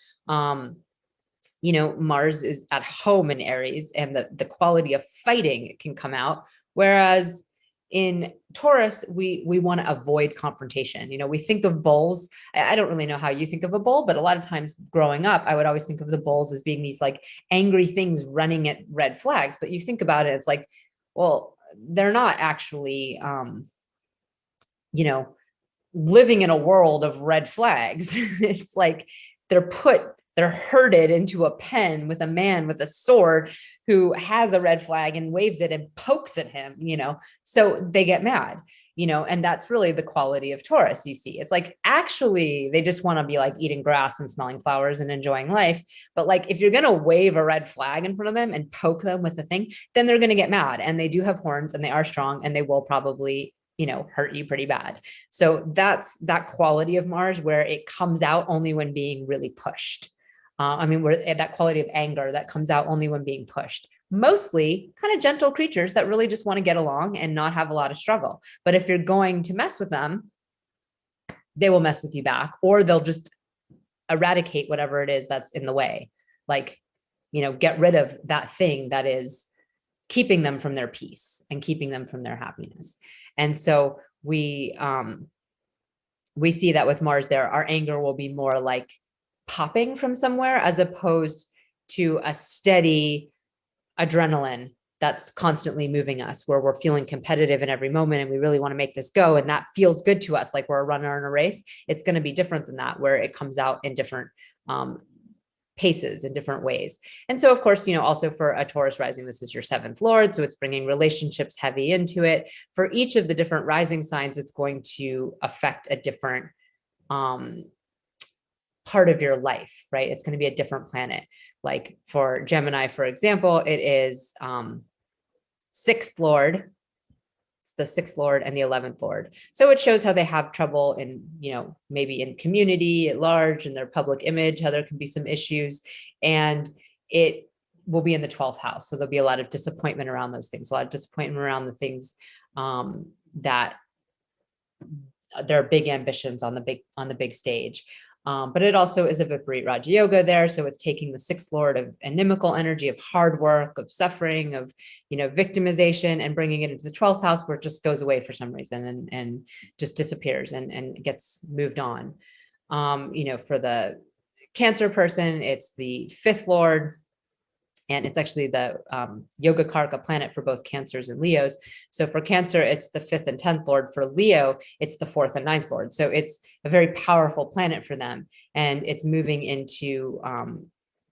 Mars is at home in Aries, and the quality of fighting can come out. Whereas in Taurus, we want to avoid confrontation. We think of bulls. I don't really know how you think of a bull, but a lot of times growing up, I would always think of the bulls as being these like angry things running at red flags. But you think about it, it's like, well, they're not actually, living in a world of red flags. It's like they're herded into a pen with a man with a sword who has a red flag and waves it and pokes at him, so they get mad, and that's really the quality of Taurus. You see, it's like, actually, they just want to be like eating grass and smelling flowers and enjoying life. But like, if you're going to wave a red flag in front of them and poke them with a thing, then they're going to get mad, and they do have horns and they are strong, and they will probably hurt you pretty bad. So that's that quality of Mars where it comes out only when being really pushed. Where that quality of anger that comes out only when being pushed. Mostly kind of gentle creatures that really just want to get along and not have a lot of struggle. But if you're going to mess with them, they will mess with you back, or they'll just eradicate whatever it is that's in the way. Like, get rid of that thing that is keeping them from their peace and keeping them from their happiness. And so we see that with Mars there, our anger will be more like popping from somewhere, as opposed to a steady adrenaline that's constantly moving us, where we're feeling competitive in every moment and we really want to make this go. And that feels good to us, like we're a runner in a race. It's going to be different than that, where it comes out in different paces, in different ways. And so, of course, also for a Taurus rising, this is your 7th Lord. So it's bringing relationships heavy into it. For each of the different rising signs, it's going to affect a different part of your life, right? It's going to be a different planet. Like for Gemini, for example, it is 6th Lord. It's the 6th Lord and the 11th Lord. So it shows how they have trouble in, maybe in community at large, in their public image, how there can be some issues. And it will be in the 12th house. So there'll be a lot of disappointment around those things, a lot of disappointment around the things that their big ambitions on the big stage. But it also is a Viparita Raja Yoga there. So it's taking the 6th Lord of inimical energy, of hard work, of suffering, of, victimization, and bringing it into the 12th house, where it just goes away for some reason and just disappears and gets moved on. For the Cancer person, it's the 5th Lord. And it's actually the Yoga Karka planet for both Cancers and Leos. So for Cancer, it's the 5th and 10th Lord. For Leo, it's the 4th and 9th Lord. So it's a very powerful planet for them. And it's moving into,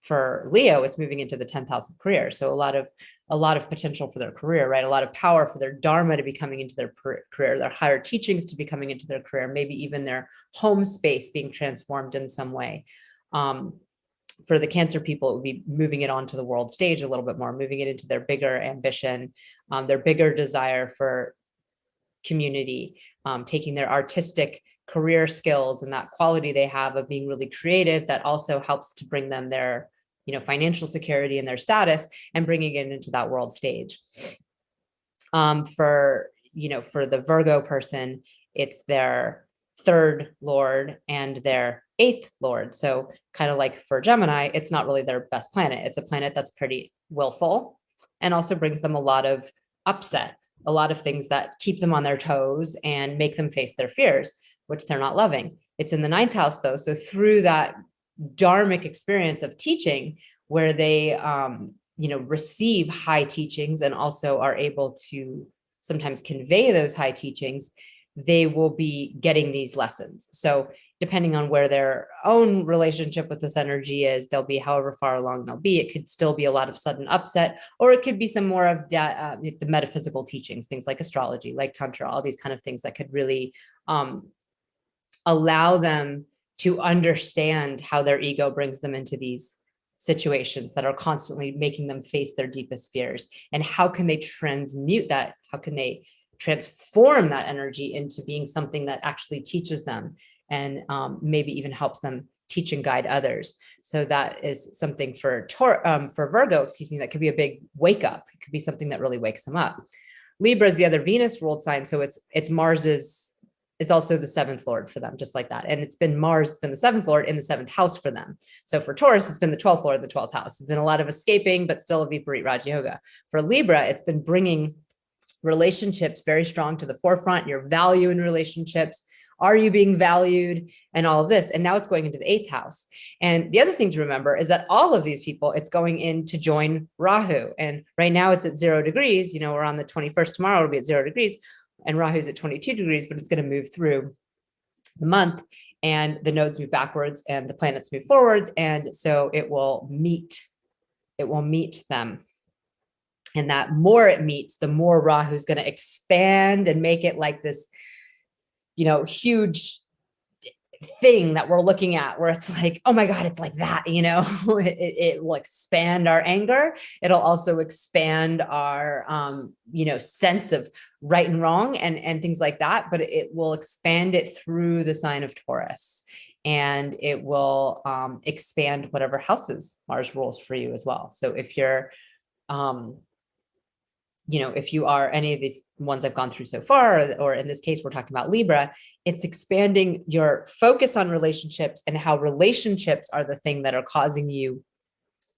for Leo, it's moving into the 10th house of career. So a lot of potential for their career, right? A lot of power for their dharma to be coming into their career, their higher teachings to be coming into their career, maybe even their home space being transformed in some way. For the Cancer people, it would be moving it onto the world stage a little bit more, moving it into their bigger ambition, their bigger desire for community, taking their artistic career skills and that quality they have of being really creative that also helps to bring them their, financial security and their status, and bringing it into that world stage. For the Virgo person, it's their 3rd Lord and their 8th Lord. So kind of like for Gemini, it's not really their best planet. It's a planet that's pretty willful and also brings them a lot of upset, a lot of things that keep them on their toes and make them face their fears, which they're not loving. It's in the 9th house though. So through that dharmic experience of teaching, where they, receive high teachings and also are able to sometimes convey those high teachings, they will be getting these lessons. So depending on where their own relationship with this energy is, they'll be however far along they'll be. It could still be a lot of sudden upset, or it could be some more of that, the metaphysical teachings, things like astrology, like Tantra, all these kind of things that could really allow them to understand how their ego brings them into these situations that are constantly making them face their deepest fears. And how can they transmute that? How can they transform that energy into being something that actually teaches them and maybe even helps them teach and guide others? So that is something for Virgo, excuse me, that could be a big wake up. It could be something that really wakes them up. Libra is the other Venus ruled sign. So it's Mars's, it's also the seventh lord for them, just like that. And it's been Mars, it's been the seventh lord in the seventh house for them. So for Taurus, it's been the 12th lord, the 12th house. It's been a lot of escaping, but still a Viparit Raja Yoga. For Libra, it's been bringing relationships very strong to the forefront, your value in relationships. Are you being valued and all of this? And now it's going into the eighth house. And the other thing to remember is that all of these people, it's going in to join Rahu. And right now it's at 0 degrees. You know, we're on the 21st, tomorrow it'll be at 0 degrees. And Rahu's at 22 degrees, but it's going to move through the month, and the nodes move backwards and the planets move forward. And so it will meet them. And that more it meets, the more Rahu's going to expand and make it like this, you know, huge thing that we're looking at, where it's like, oh my God, it's like that, you know. It will expand our anger. It'll also expand our, you know, sense of right and wrong and things like that. But it will expand it through the sign of Taurus, and it will expand whatever houses Mars rules for you as well. So if you're, you know, if you are any of these ones I've gone through so far, or in this case, we're talking about Libra, it's expanding your focus on relationships and how relationships are the thing that are causing you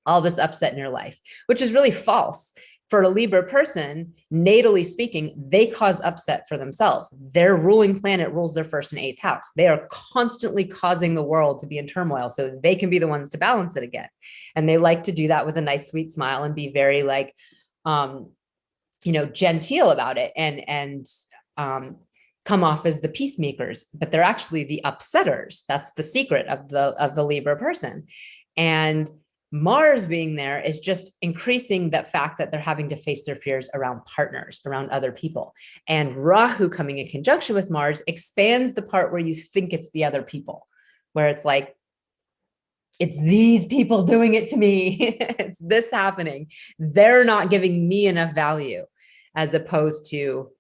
all this upset in your life, which is really false. For a Libra person, natally speaking, they cause upset for themselves. Their ruling planet rules their first and eighth house. They are constantly causing the world to be in turmoil so they can be the ones to balance it again. And they like to do that with a nice, sweet smile and be very like, you know, genteel about it and come off as the peacemakers, but they're actually the upsetters. That's the secret of the Libra person. And Mars being there is just increasing that fact that they're having to face their fears around partners, around other people. And Rahu coming in conjunction with Mars expands the part where you think it's the other people, where it's like, it's these people doing it to me. It's this happening. They're not giving me enough value, as opposed to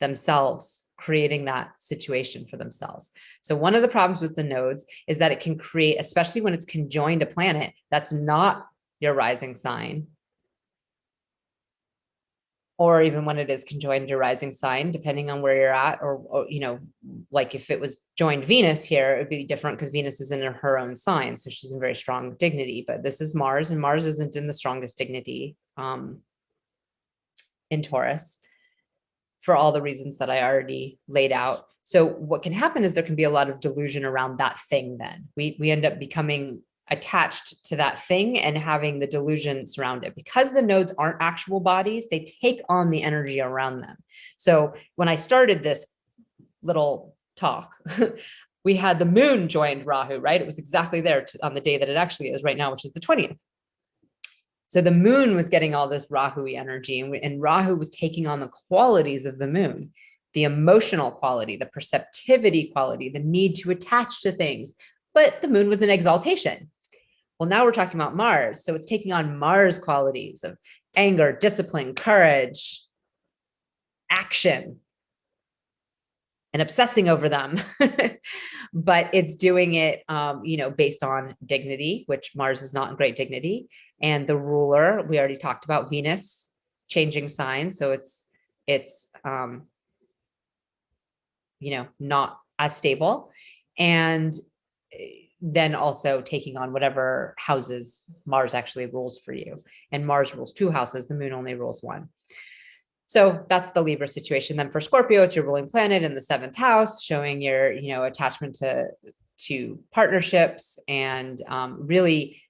themselves creating that situation for themselves. So one of the problems with the nodes is that it can create, especially when it's conjoined a planet that's not your rising sign, or even when it is conjoined your rising sign, depending on where you're at, or you know, like if it was joined Venus here, it would be different because Venus is in her own sign. So she's in very strong dignity, but this is Mars, and Mars isn't in the strongest dignity in Taurus for all the reasons that I already laid out. So what can happen is there can be a lot of delusion around that thing. Then we end up becoming attached to that thing and having the delusion surround it, because the nodes aren't actual bodies. They take on the energy around them. So when I started this little talk, we had the moon joined Rahu, right? It was exactly there on the day that it actually is right now, which is the 20th. So the moon was getting all this Rahu-y energy, and Rahu was taking on the qualities of the moon, the emotional quality, the perceptivity quality, the need to attach to things. But the moon was in exaltation. Well, now we're talking about Mars. So it's taking on Mars qualities of anger, discipline, courage, action, and obsessing over them. But it's doing it, you know, based on dignity, which Mars is not in great dignity. And the ruler, we already talked about Venus changing signs. So it's you know, not as stable. And then also taking on whatever houses Mars actually rules for you. And Mars rules 2 houses, the moon only rules 1. So that's the Libra situation. Then for Scorpio, it's your ruling planet in the 7th house, showing your, you know, attachment to partnerships and really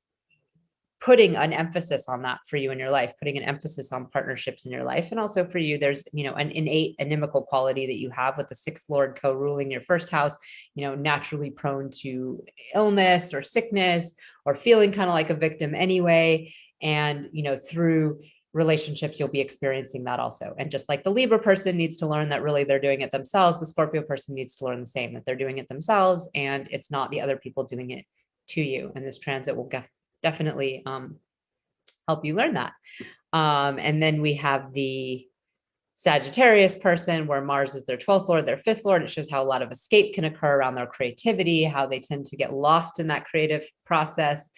putting an emphasis on that for you in your life, putting an emphasis on partnerships in your life. And also for you, there's, an innate inimical quality that you have with the sixth Lord co-ruling your first house, naturally prone to illness or sickness or feeling kind of like a victim anyway. And, through relationships, you'll be experiencing that also. And just like the Libra person needs to learn that really they're doing it themselves, the Scorpio person needs to learn the same, that they're doing it themselves and it's not the other people doing it to you. And this transit will definitely help you learn that. And then we have the Sagittarius person where Mars is their 12th Lord, their 5th Lord. It shows how a lot of escape can occur around their creativity, how they tend to get lost in that creative process.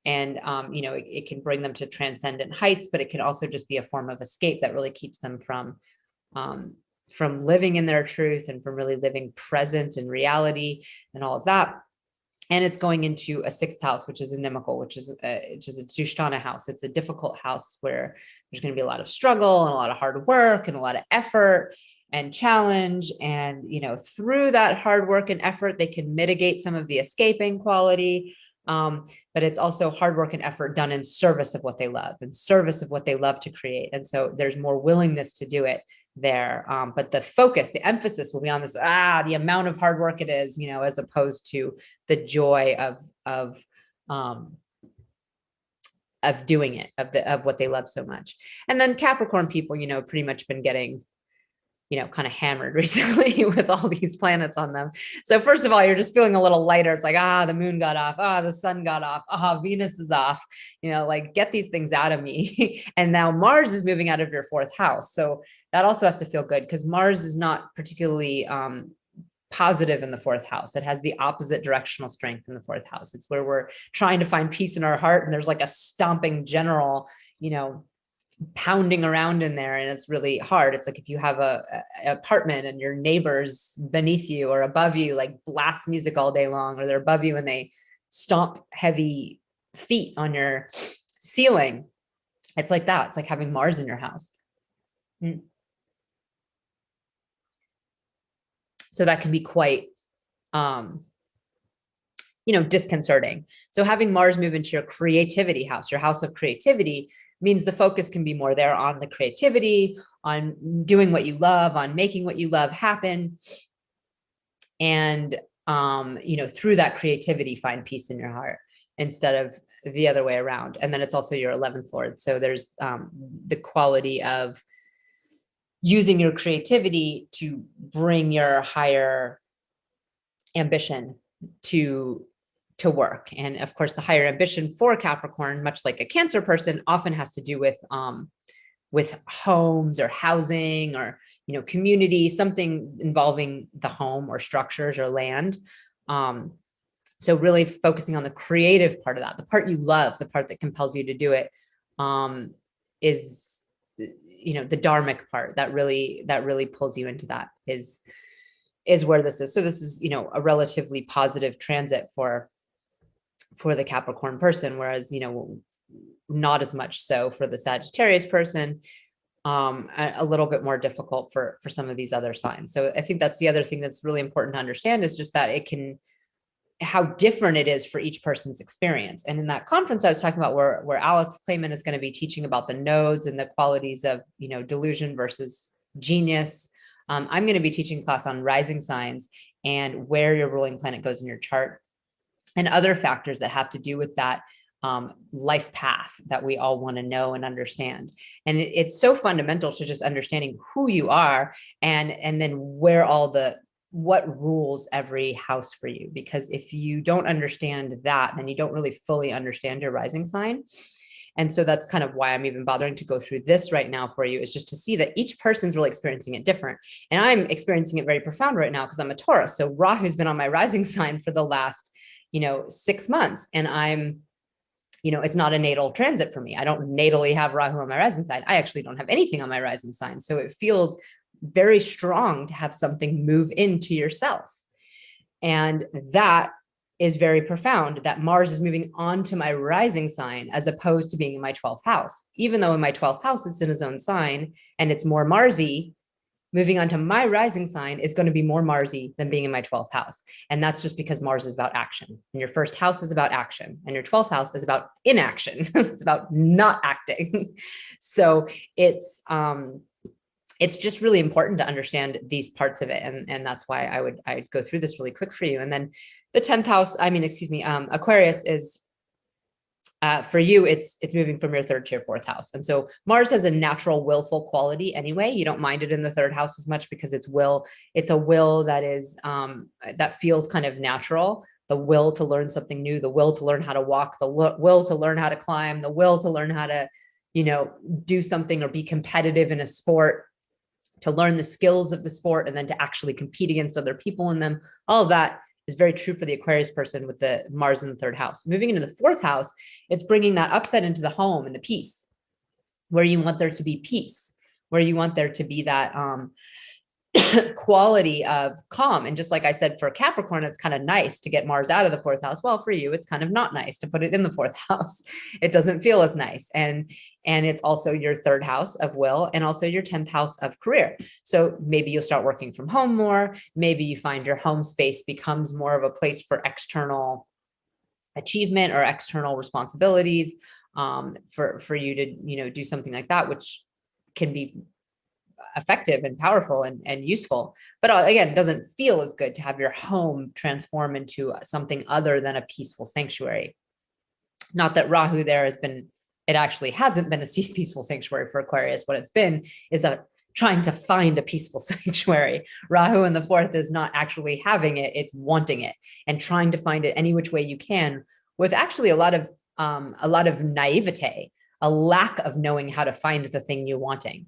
And, it can bring them to transcendent heights, but it can also just be a form of escape that really keeps them from living in their truth and from really living present in reality and all of that. And it's going into a sixth house, which is inimical, which is a Dushtana house. It's a difficult house where there's going to be a lot of struggle and a lot of hard work and a lot of effort and challenge. And, through that hard work and effort, they can mitigate some of the escaping quality. But it's also hard work and effort done in service of what they love, in service of what they love to create. And so there's more willingness to do it there. But the focus, the emphasis will be on this, the amount of hard work it is, as opposed to the joy of doing it, of what they love so much. And then Capricorn people, pretty much been getting, kind of hammered recently with all these planets on them. So first of all, you're just feeling a little lighter. It's like, the moon got off. The sun got off. Venus is off, like get these things out of me. And now Mars is moving out of your fourth house. So that also has to feel good because Mars is not particularly positive in the fourth house. It has the opposite directional strength in the fourth house. It's where we're trying to find peace in our heart. And there's like a stomping general, pounding around in there, and it's really hard. It's like if you have an apartment and your neighbors beneath you or above you like blast music all day long, or they're above you and they stomp heavy feet on your ceiling. It's like that. It's like having Mars in your house. So that can be quite disconcerting. So having Mars move into your creativity house, your house of creativity, means the focus can be more there on the creativity, on doing what you love, on making what you love happen. And, through that creativity, find peace in your heart instead of the other way around. And then it's also your 11th Lord. So there's the quality of using your creativity to bring your higher ambition to work. And of course, the higher ambition for Capricorn, much like a Cancer person, often has to do with homes or housing or, community, something involving the home or structures or land. So really focusing on the creative part of that, the part you love, the part that compels you to do it, is, the dharmic part that really pulls you into that is where this is. So this is, a relatively positive transit for the Capricorn person, whereas, not as much so for the Sagittarius person, a little bit more difficult for some of these other signs. So I think that's the other thing that's really important to understand, is just that how different it is for each person's experience. And in that conference I was talking about, where Alex Clayman is going to be teaching about the nodes and the qualities of, delusion versus genius. I'm going to be teaching class on rising signs and where your ruling planet goes in your chart, and other factors that have to do with that life path that we all want to know and understand. And it's so fundamental to just understanding who you are, and then what rules every house for you. Because if you don't understand that, then you don't really fully understand your rising sign. And so that's kind of why I'm even bothering to go through this right now for you, is just to see that each person's really experiencing it different. And I'm experiencing it very profound right now because I'm a Taurus. So Rahu's been on my rising sign for the last 6 months. And I'm, it's not a natal transit for me. I don't natally have Rahu on my rising sign. I actually don't have anything on my rising sign. So it feels very strong to have something move into yourself. And that is very profound, that Mars is moving on to my rising sign as opposed to being in my 12th house. Even though in my 12th house, it's in its own sign and it's more Marsy, Moving on to my rising sign is going to be more Marsy than being in my 12th house. And that's just because Mars is about action. And your first house is about action. And your 12th house is about inaction. It's about not acting. So it's just really important to understand these parts of it. And that's why I'd go through this really quick for you. And then the 10th house, Aquarius is, for you, it's moving from your third to your fourth house. And so Mars has a natural willful quality anyway. You don't mind it in the third house as much because it's a will that is, that feels kind of natural. The will to learn something new, the will to learn how to walk, the will to learn how to climb, the will to learn how to, do something or be competitive in a sport, to learn the skills of the sport and then to actually compete against other people in them. All of that is very true for the Aquarius person with the Mars in the third house. Moving into the fourth house, it's bringing that upset into the home and the peace, where you want there to be peace, where you want there to be that quality of calm. And just like I said, for Capricorn, it's kind of nice to get Mars out of the fourth house. Well, for you, it's kind of not nice to put it in the fourth house. It doesn't feel as nice. And it's also your third house of will and also your 10th house of career. So maybe you'll start working from home more. Maybe you find your home space becomes more of a place for external achievement or external responsibilities, for you to, do something like that, which can be effective and powerful and useful. But again, it doesn't feel as good to have your home transform into something other than a peaceful sanctuary. Not that Rahu there it actually hasn't been a peaceful sanctuary for Aquarius. What it's been is trying to find a peaceful sanctuary. Rahu in the fourth is not actually having it, it's wanting it and trying to find it any which way you can, with actually a lot of naivete, a lack of knowing how to find the thing you're wanting.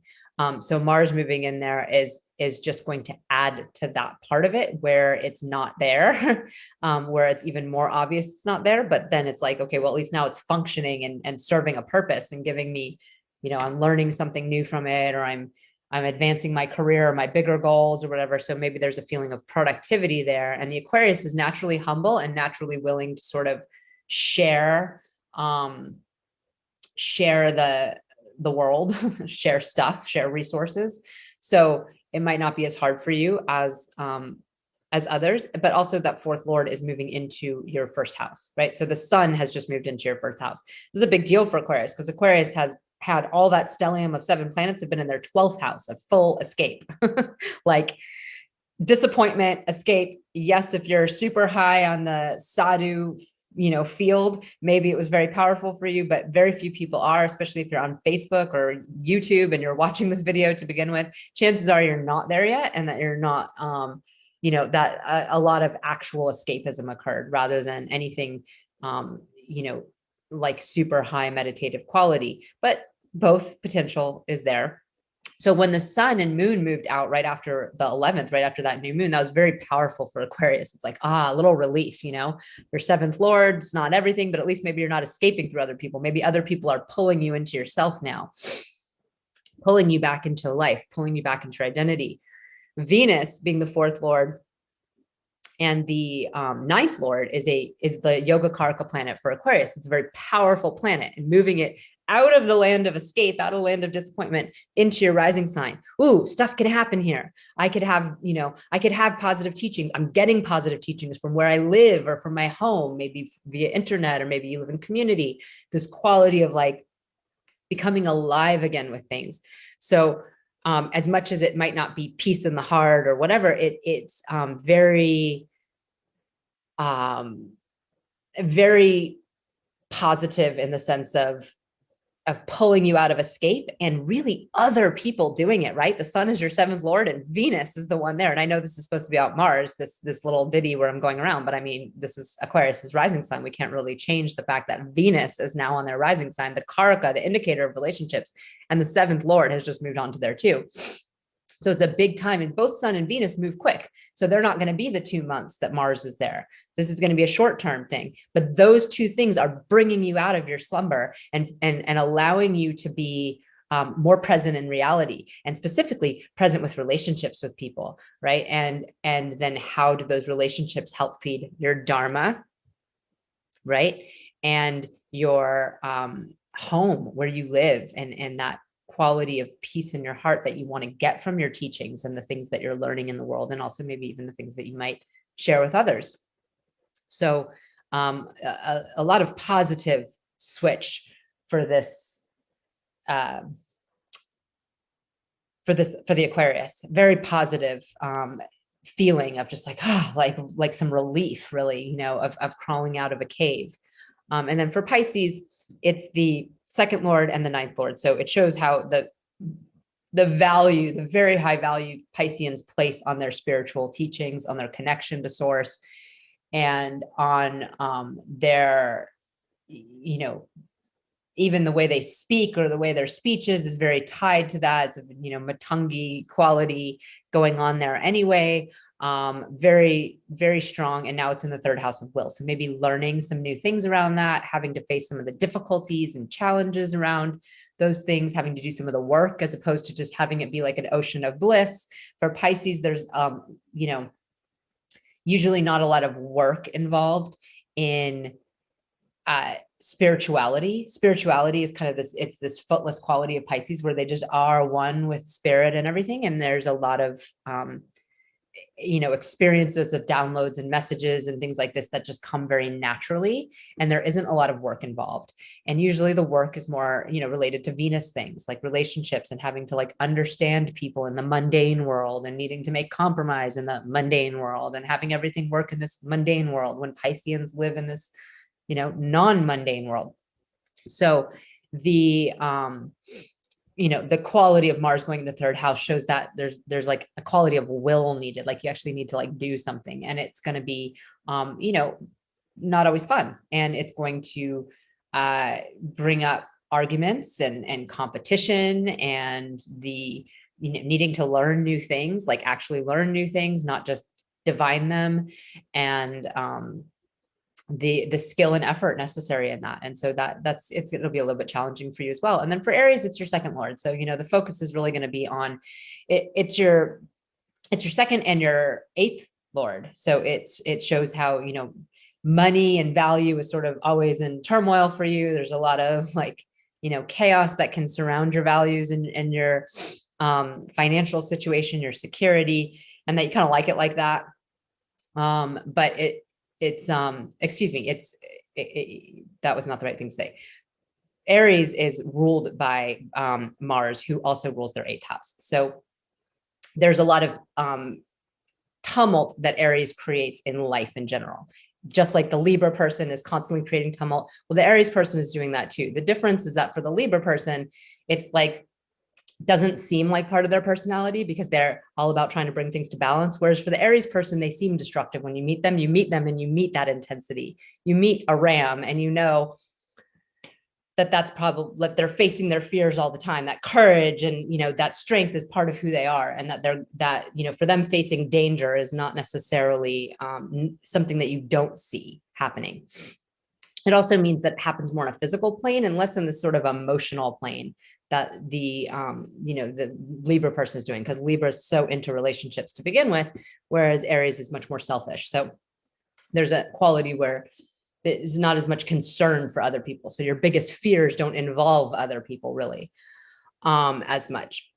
So Mars moving in there is just going to add to that part of it where it's not there, where it's even more obvious it's not there. But then it's like, okay, well, at least now it's functioning and serving a purpose and giving me, I'm learning something new from it, or I'm advancing my career or my bigger goals or whatever. So maybe there's a feeling of productivity there. And the Aquarius is naturally humble and naturally willing to sort of share the world, share stuff, share resources. So it might not be as hard for you as others, but also that fourth lord is moving into your first house, right? So the sun has just moved into your first house. This is a big deal for Aquarius because Aquarius has had all that stellium of 7 planets have been in their 12th house, a full escape, like disappointment, escape. Yes, if you're super high on the sadhu field, maybe it was very powerful for you, but very few people are, especially if you're on Facebook or YouTube and you're watching this video to begin with. Chances are you're not there yet, and that you're not, that a lot of actual escapism occurred rather than anything, like super high meditative quality, but both potential is there. So when the sun and moon moved out right after the 11th, right after that new moon, that was very powerful for Aquarius. It's like, a little relief, your seventh lord, it's not everything, but at least maybe you're not escaping through other people. Maybe other people are pulling you into yourself now, pulling you back into life, pulling you back into your identity. Venus being the fourth lord and the ninth lord is the Yogacaraka planet for Aquarius. It's a very powerful planet, and moving it out of the land of escape, out of the land of disappointment into your rising sign. Ooh, stuff can happen here. I could have positive teachings. I'm getting positive teachings from where I live or from my home, maybe via internet, or maybe you live in community. This quality of like becoming alive again with things. So as much as it might not be peace in the heart or whatever, it's very, very positive in the sense of pulling you out of escape, and really other people doing it, right? The sun is your seventh lord and Venus is the one there. And I know this is supposed to be about Mars, this little ditty where I'm going around, but I mean, this is Aquarius's rising sign. We can't really change the fact that Venus is now on their rising sign, the Karaka, the indicator of relationships, and the seventh lord has just moved on to there too. So it's a big time, and both Sun and Venus move quick. So they're not going to be the 2 months that Mars is there. This is going to be a short-term thing, but those two things are bringing you out of your slumber and allowing you to be more present in reality, and specifically present with relationships with people, right? And then how do those relationships help feed your dharma, right? And your home where you live, and that quality of peace in your heart that you want to get from your teachings and the things that you're learning in the world, and also maybe even the things that you might share with others. So a lot of positive switch for this, for the Aquarius. Very positive feeling of just like, like some relief, really, you know, of crawling out of a cave. And then for Pisces, it's the second lord and the ninth lord. So it shows how the value, the very high value Pisceans place on their spiritual teachings, on their connection to source, and on their, you know, even the way they speak or the way their speech is very tied to that. It's a, you know, Matangi quality going on there anyway. Very, very strong. And now it's in the third house of will. So maybe learning some new things around that, having to face some of the difficulties and challenges around those things, having to do some of the work as opposed to just having it be like an ocean of bliss. For Pisces, there's, you know, usually not a lot of work involved in spirituality. Spirituality is kind of this, it's this footless quality of Pisces where they just are one with spirit and everything. And there's a lot of, you know, experiences of downloads and messages and things like this that just come very naturally. And there isn't a lot of work involved. And usually the work is more, you know, related to Venus things like relationships and having to like understand people in the mundane world and needing to make compromise in the mundane world and having everything work in this mundane world when Pisceans live in this, you know, non-mundane world. So the, you know, the quality of Mars going into third house shows that there's like a quality of will needed. Like you actually need to like do something, and it's going to be, you know, not always fun. And it's going to bring up arguments and competition and the, you know, needing to learn new things, like actually learn new things, not just divine them. And, the skill and effort necessary in that. And so it'll be a little bit challenging for you as well. And then for Aries, it's your second lord. So, you know, the focus is really going to be on it. It's your second and your eighth lord. So it shows how, you know, money and value is sort of always in turmoil for you. There's a lot of like, you know, chaos that can surround your values and your financial situation, your security, and that you kind of like it like that. But excuse me, that was not the right thing to say. Aries is ruled by Mars, who also rules their eighth house. So there's a lot of tumult that Aries creates in life in general. Just like the Libra person is constantly creating tumult, well, the Aries person is doing that too. The difference is that for the Libra person, it's like, doesn't seem like part of their personality because they're all about trying to bring things to balance. Whereas for the Aries person, they seem destructive. When you meet them and you meet that intensity. You meet a ram and you know that that's probably that they're facing their fears all the time, that courage and, you know, that strength is part of who they are. And that, you know, for them facing danger is not necessarily something that you don't see happening. It also means that it happens more on a physical plane and less in this sort of emotional plane that the, you know, the Libra person is doing, because Libra is so into relationships to begin with, whereas Aries is much more selfish. So there's a quality where there's not as much concern for other people. So your biggest fears don't involve other people really as much.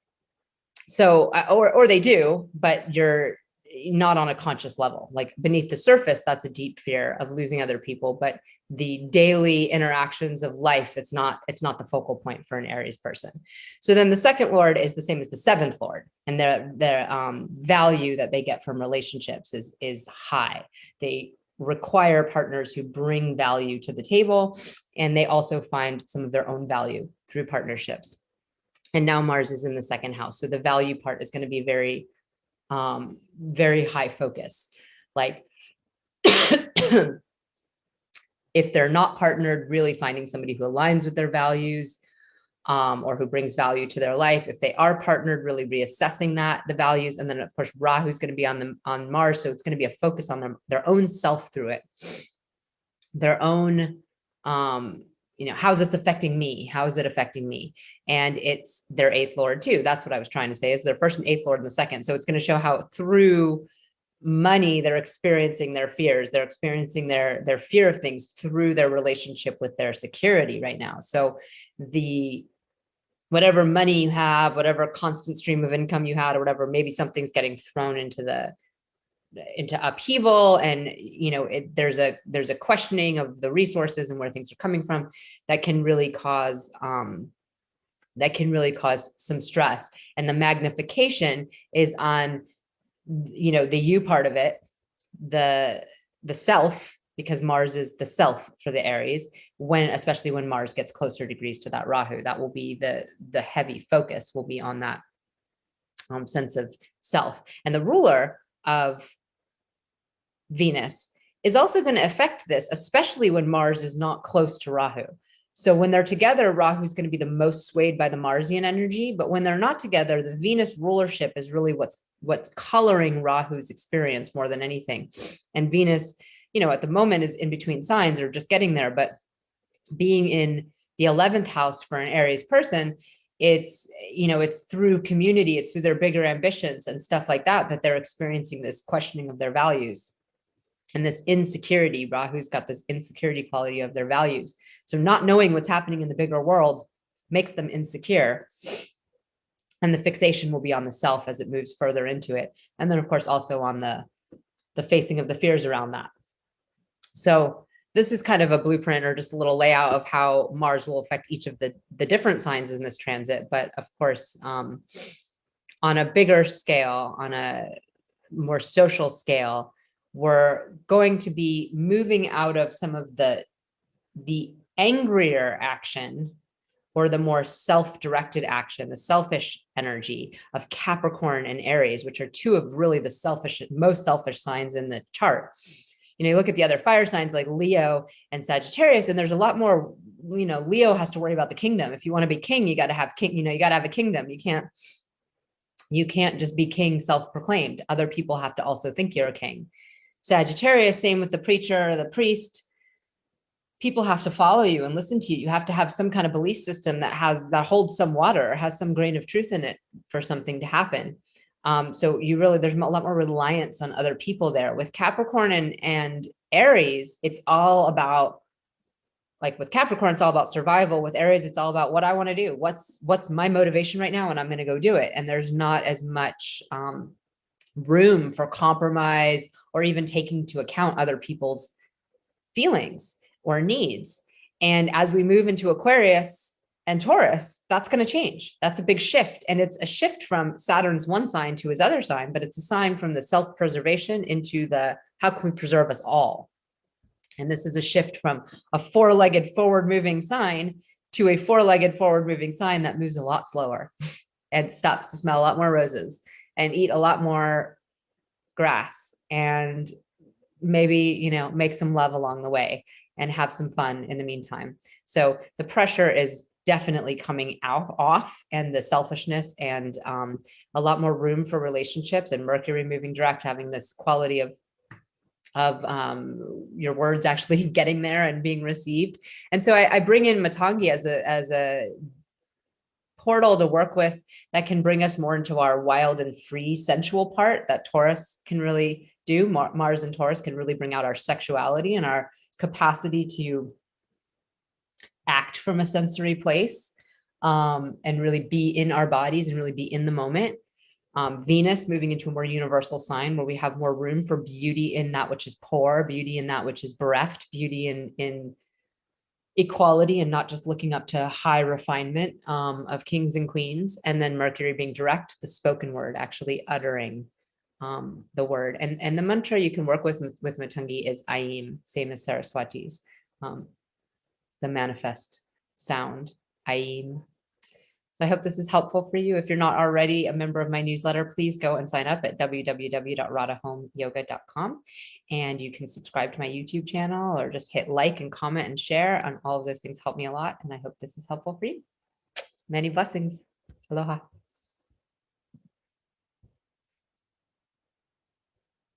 So, or they do, but you're not on a conscious level. Like beneath the surface, that's a deep fear of losing other people, but the daily interactions of life, it's not the focal point for an Aries person. So then the second lord is the same as the seventh lord, and the value that they get from relationships is high. They require partners who bring value to the table, and they also find some of their own value through partnerships. And now Mars is in the second house, so the value part is going to be very very high focus. Like if they're not partnered, really finding somebody who aligns with their values or who brings value to their life. If they are partnered, really reassessing the values. And then of course, Rahu is going to be on Mars. So it's going to be a focus on their own self through it, their own, you know, how's this affecting me? How is it affecting me? And it's their eighth lord too. That's what I was trying to say, is their first and eighth lord and the second. So it's going to show how through money, they're experiencing their fears. They're experiencing their fear of things through their relationship with their security right now. So the whatever money you have, whatever constant stream of income you had, or whatever, maybe something's getting thrown into upheaval, and there's a questioning of the resources and where things are coming from that can really cause some stress. And the magnification is on the you part of it, the self, because Mars is the self for the Aries, especially when Mars gets closer degrees to that Rahu. That will be the heavy focus will be on that sense of self. And the ruler of Venus is also going to affect this, especially when Mars is not close to Rahu. So when they're together, Rahu is going to be the most swayed by the Marsian energy. But when they're not together, the Venus rulership is really what's coloring Rahu's experience more than anything. And Venus, at the moment is in between signs or just getting there. But being in the 11th house for an Aries person, it's through community, it's through their bigger ambitions and stuff like that they're experiencing this questioning of their values. And this insecurity, Rahu's got this insecurity quality of their values. So not knowing what's happening in the bigger world makes them insecure. And the fixation will be on the self as it moves further into it. And then, of course, also on the facing of the fears around that. So this is kind of a blueprint or just a little layout of how Mars will affect each of the different signs in this transit. But of course, on a bigger scale, on a more social scale, we're going to be moving out of some of the angrier action or the more self-directed action, the selfish energy of Capricorn and Aries, which are two of really the most selfish signs in the chart. You look at the other fire signs like Leo and Sagittarius, and there's a lot more, Leo has to worry about the kingdom. If you want to be king, you got to have king, you got to have a kingdom. You can't just be king self-proclaimed. Other people have to also think you're a king. Sagittarius, same with the preacher or the priest. People have to follow you and listen to you. You have to have some kind of belief system that holds some water, has some grain of truth in it for something to happen. So there's a lot more reliance on other people there. With Capricorn and Aries, it's all about, like with Capricorn, it's all about survival. With Aries, it's all about what I want to do. What's my motivation right now? And I'm going to go do it. And there's not as much room for compromise or even taking into account other people's feelings or needs. And as we move into Aquarius and Taurus, that's going to change. That's a big shift. And it's a shift from Saturn's one sign to his other sign, but it's a sign from the self-preservation into the how can we preserve us all? And this is a shift from a four-legged forward-moving sign to a four-legged forward-moving sign that moves a lot slower and stops to smell a lot more roses and eat a lot more grass and maybe, make some love along the way and have some fun in the meantime. So the pressure is definitely coming off, and the selfishness, and a lot more room for relationships, and Mercury moving direct, having this quality of your words actually getting there and being received. And so I bring in Matangi as a portal to work with that can bring us more into our wild and free sensual part that Taurus can really do. Mars and Taurus can really bring out our sexuality and our capacity to act from a sensory place, and really be in our bodies and really be in the moment. Venus moving into a more universal sign where we have more room for beauty in that which is poor, beauty in that which is bereft, beauty in equality, and not just looking up to high refinement of kings and queens. And then Mercury being direct, the spoken word, actually uttering the word. And the mantra you can work with Matangi is Aim, same as Saraswati's, the manifest sound, Aim. So I hope this is helpful for you. If you're not already a member of my newsletter, please go and sign up at www.radhahomeyoga.com. And you can subscribe to my YouTube channel or just hit like and comment and share. And all of those things help me a lot. And I hope this is helpful for you. Many blessings. Aloha.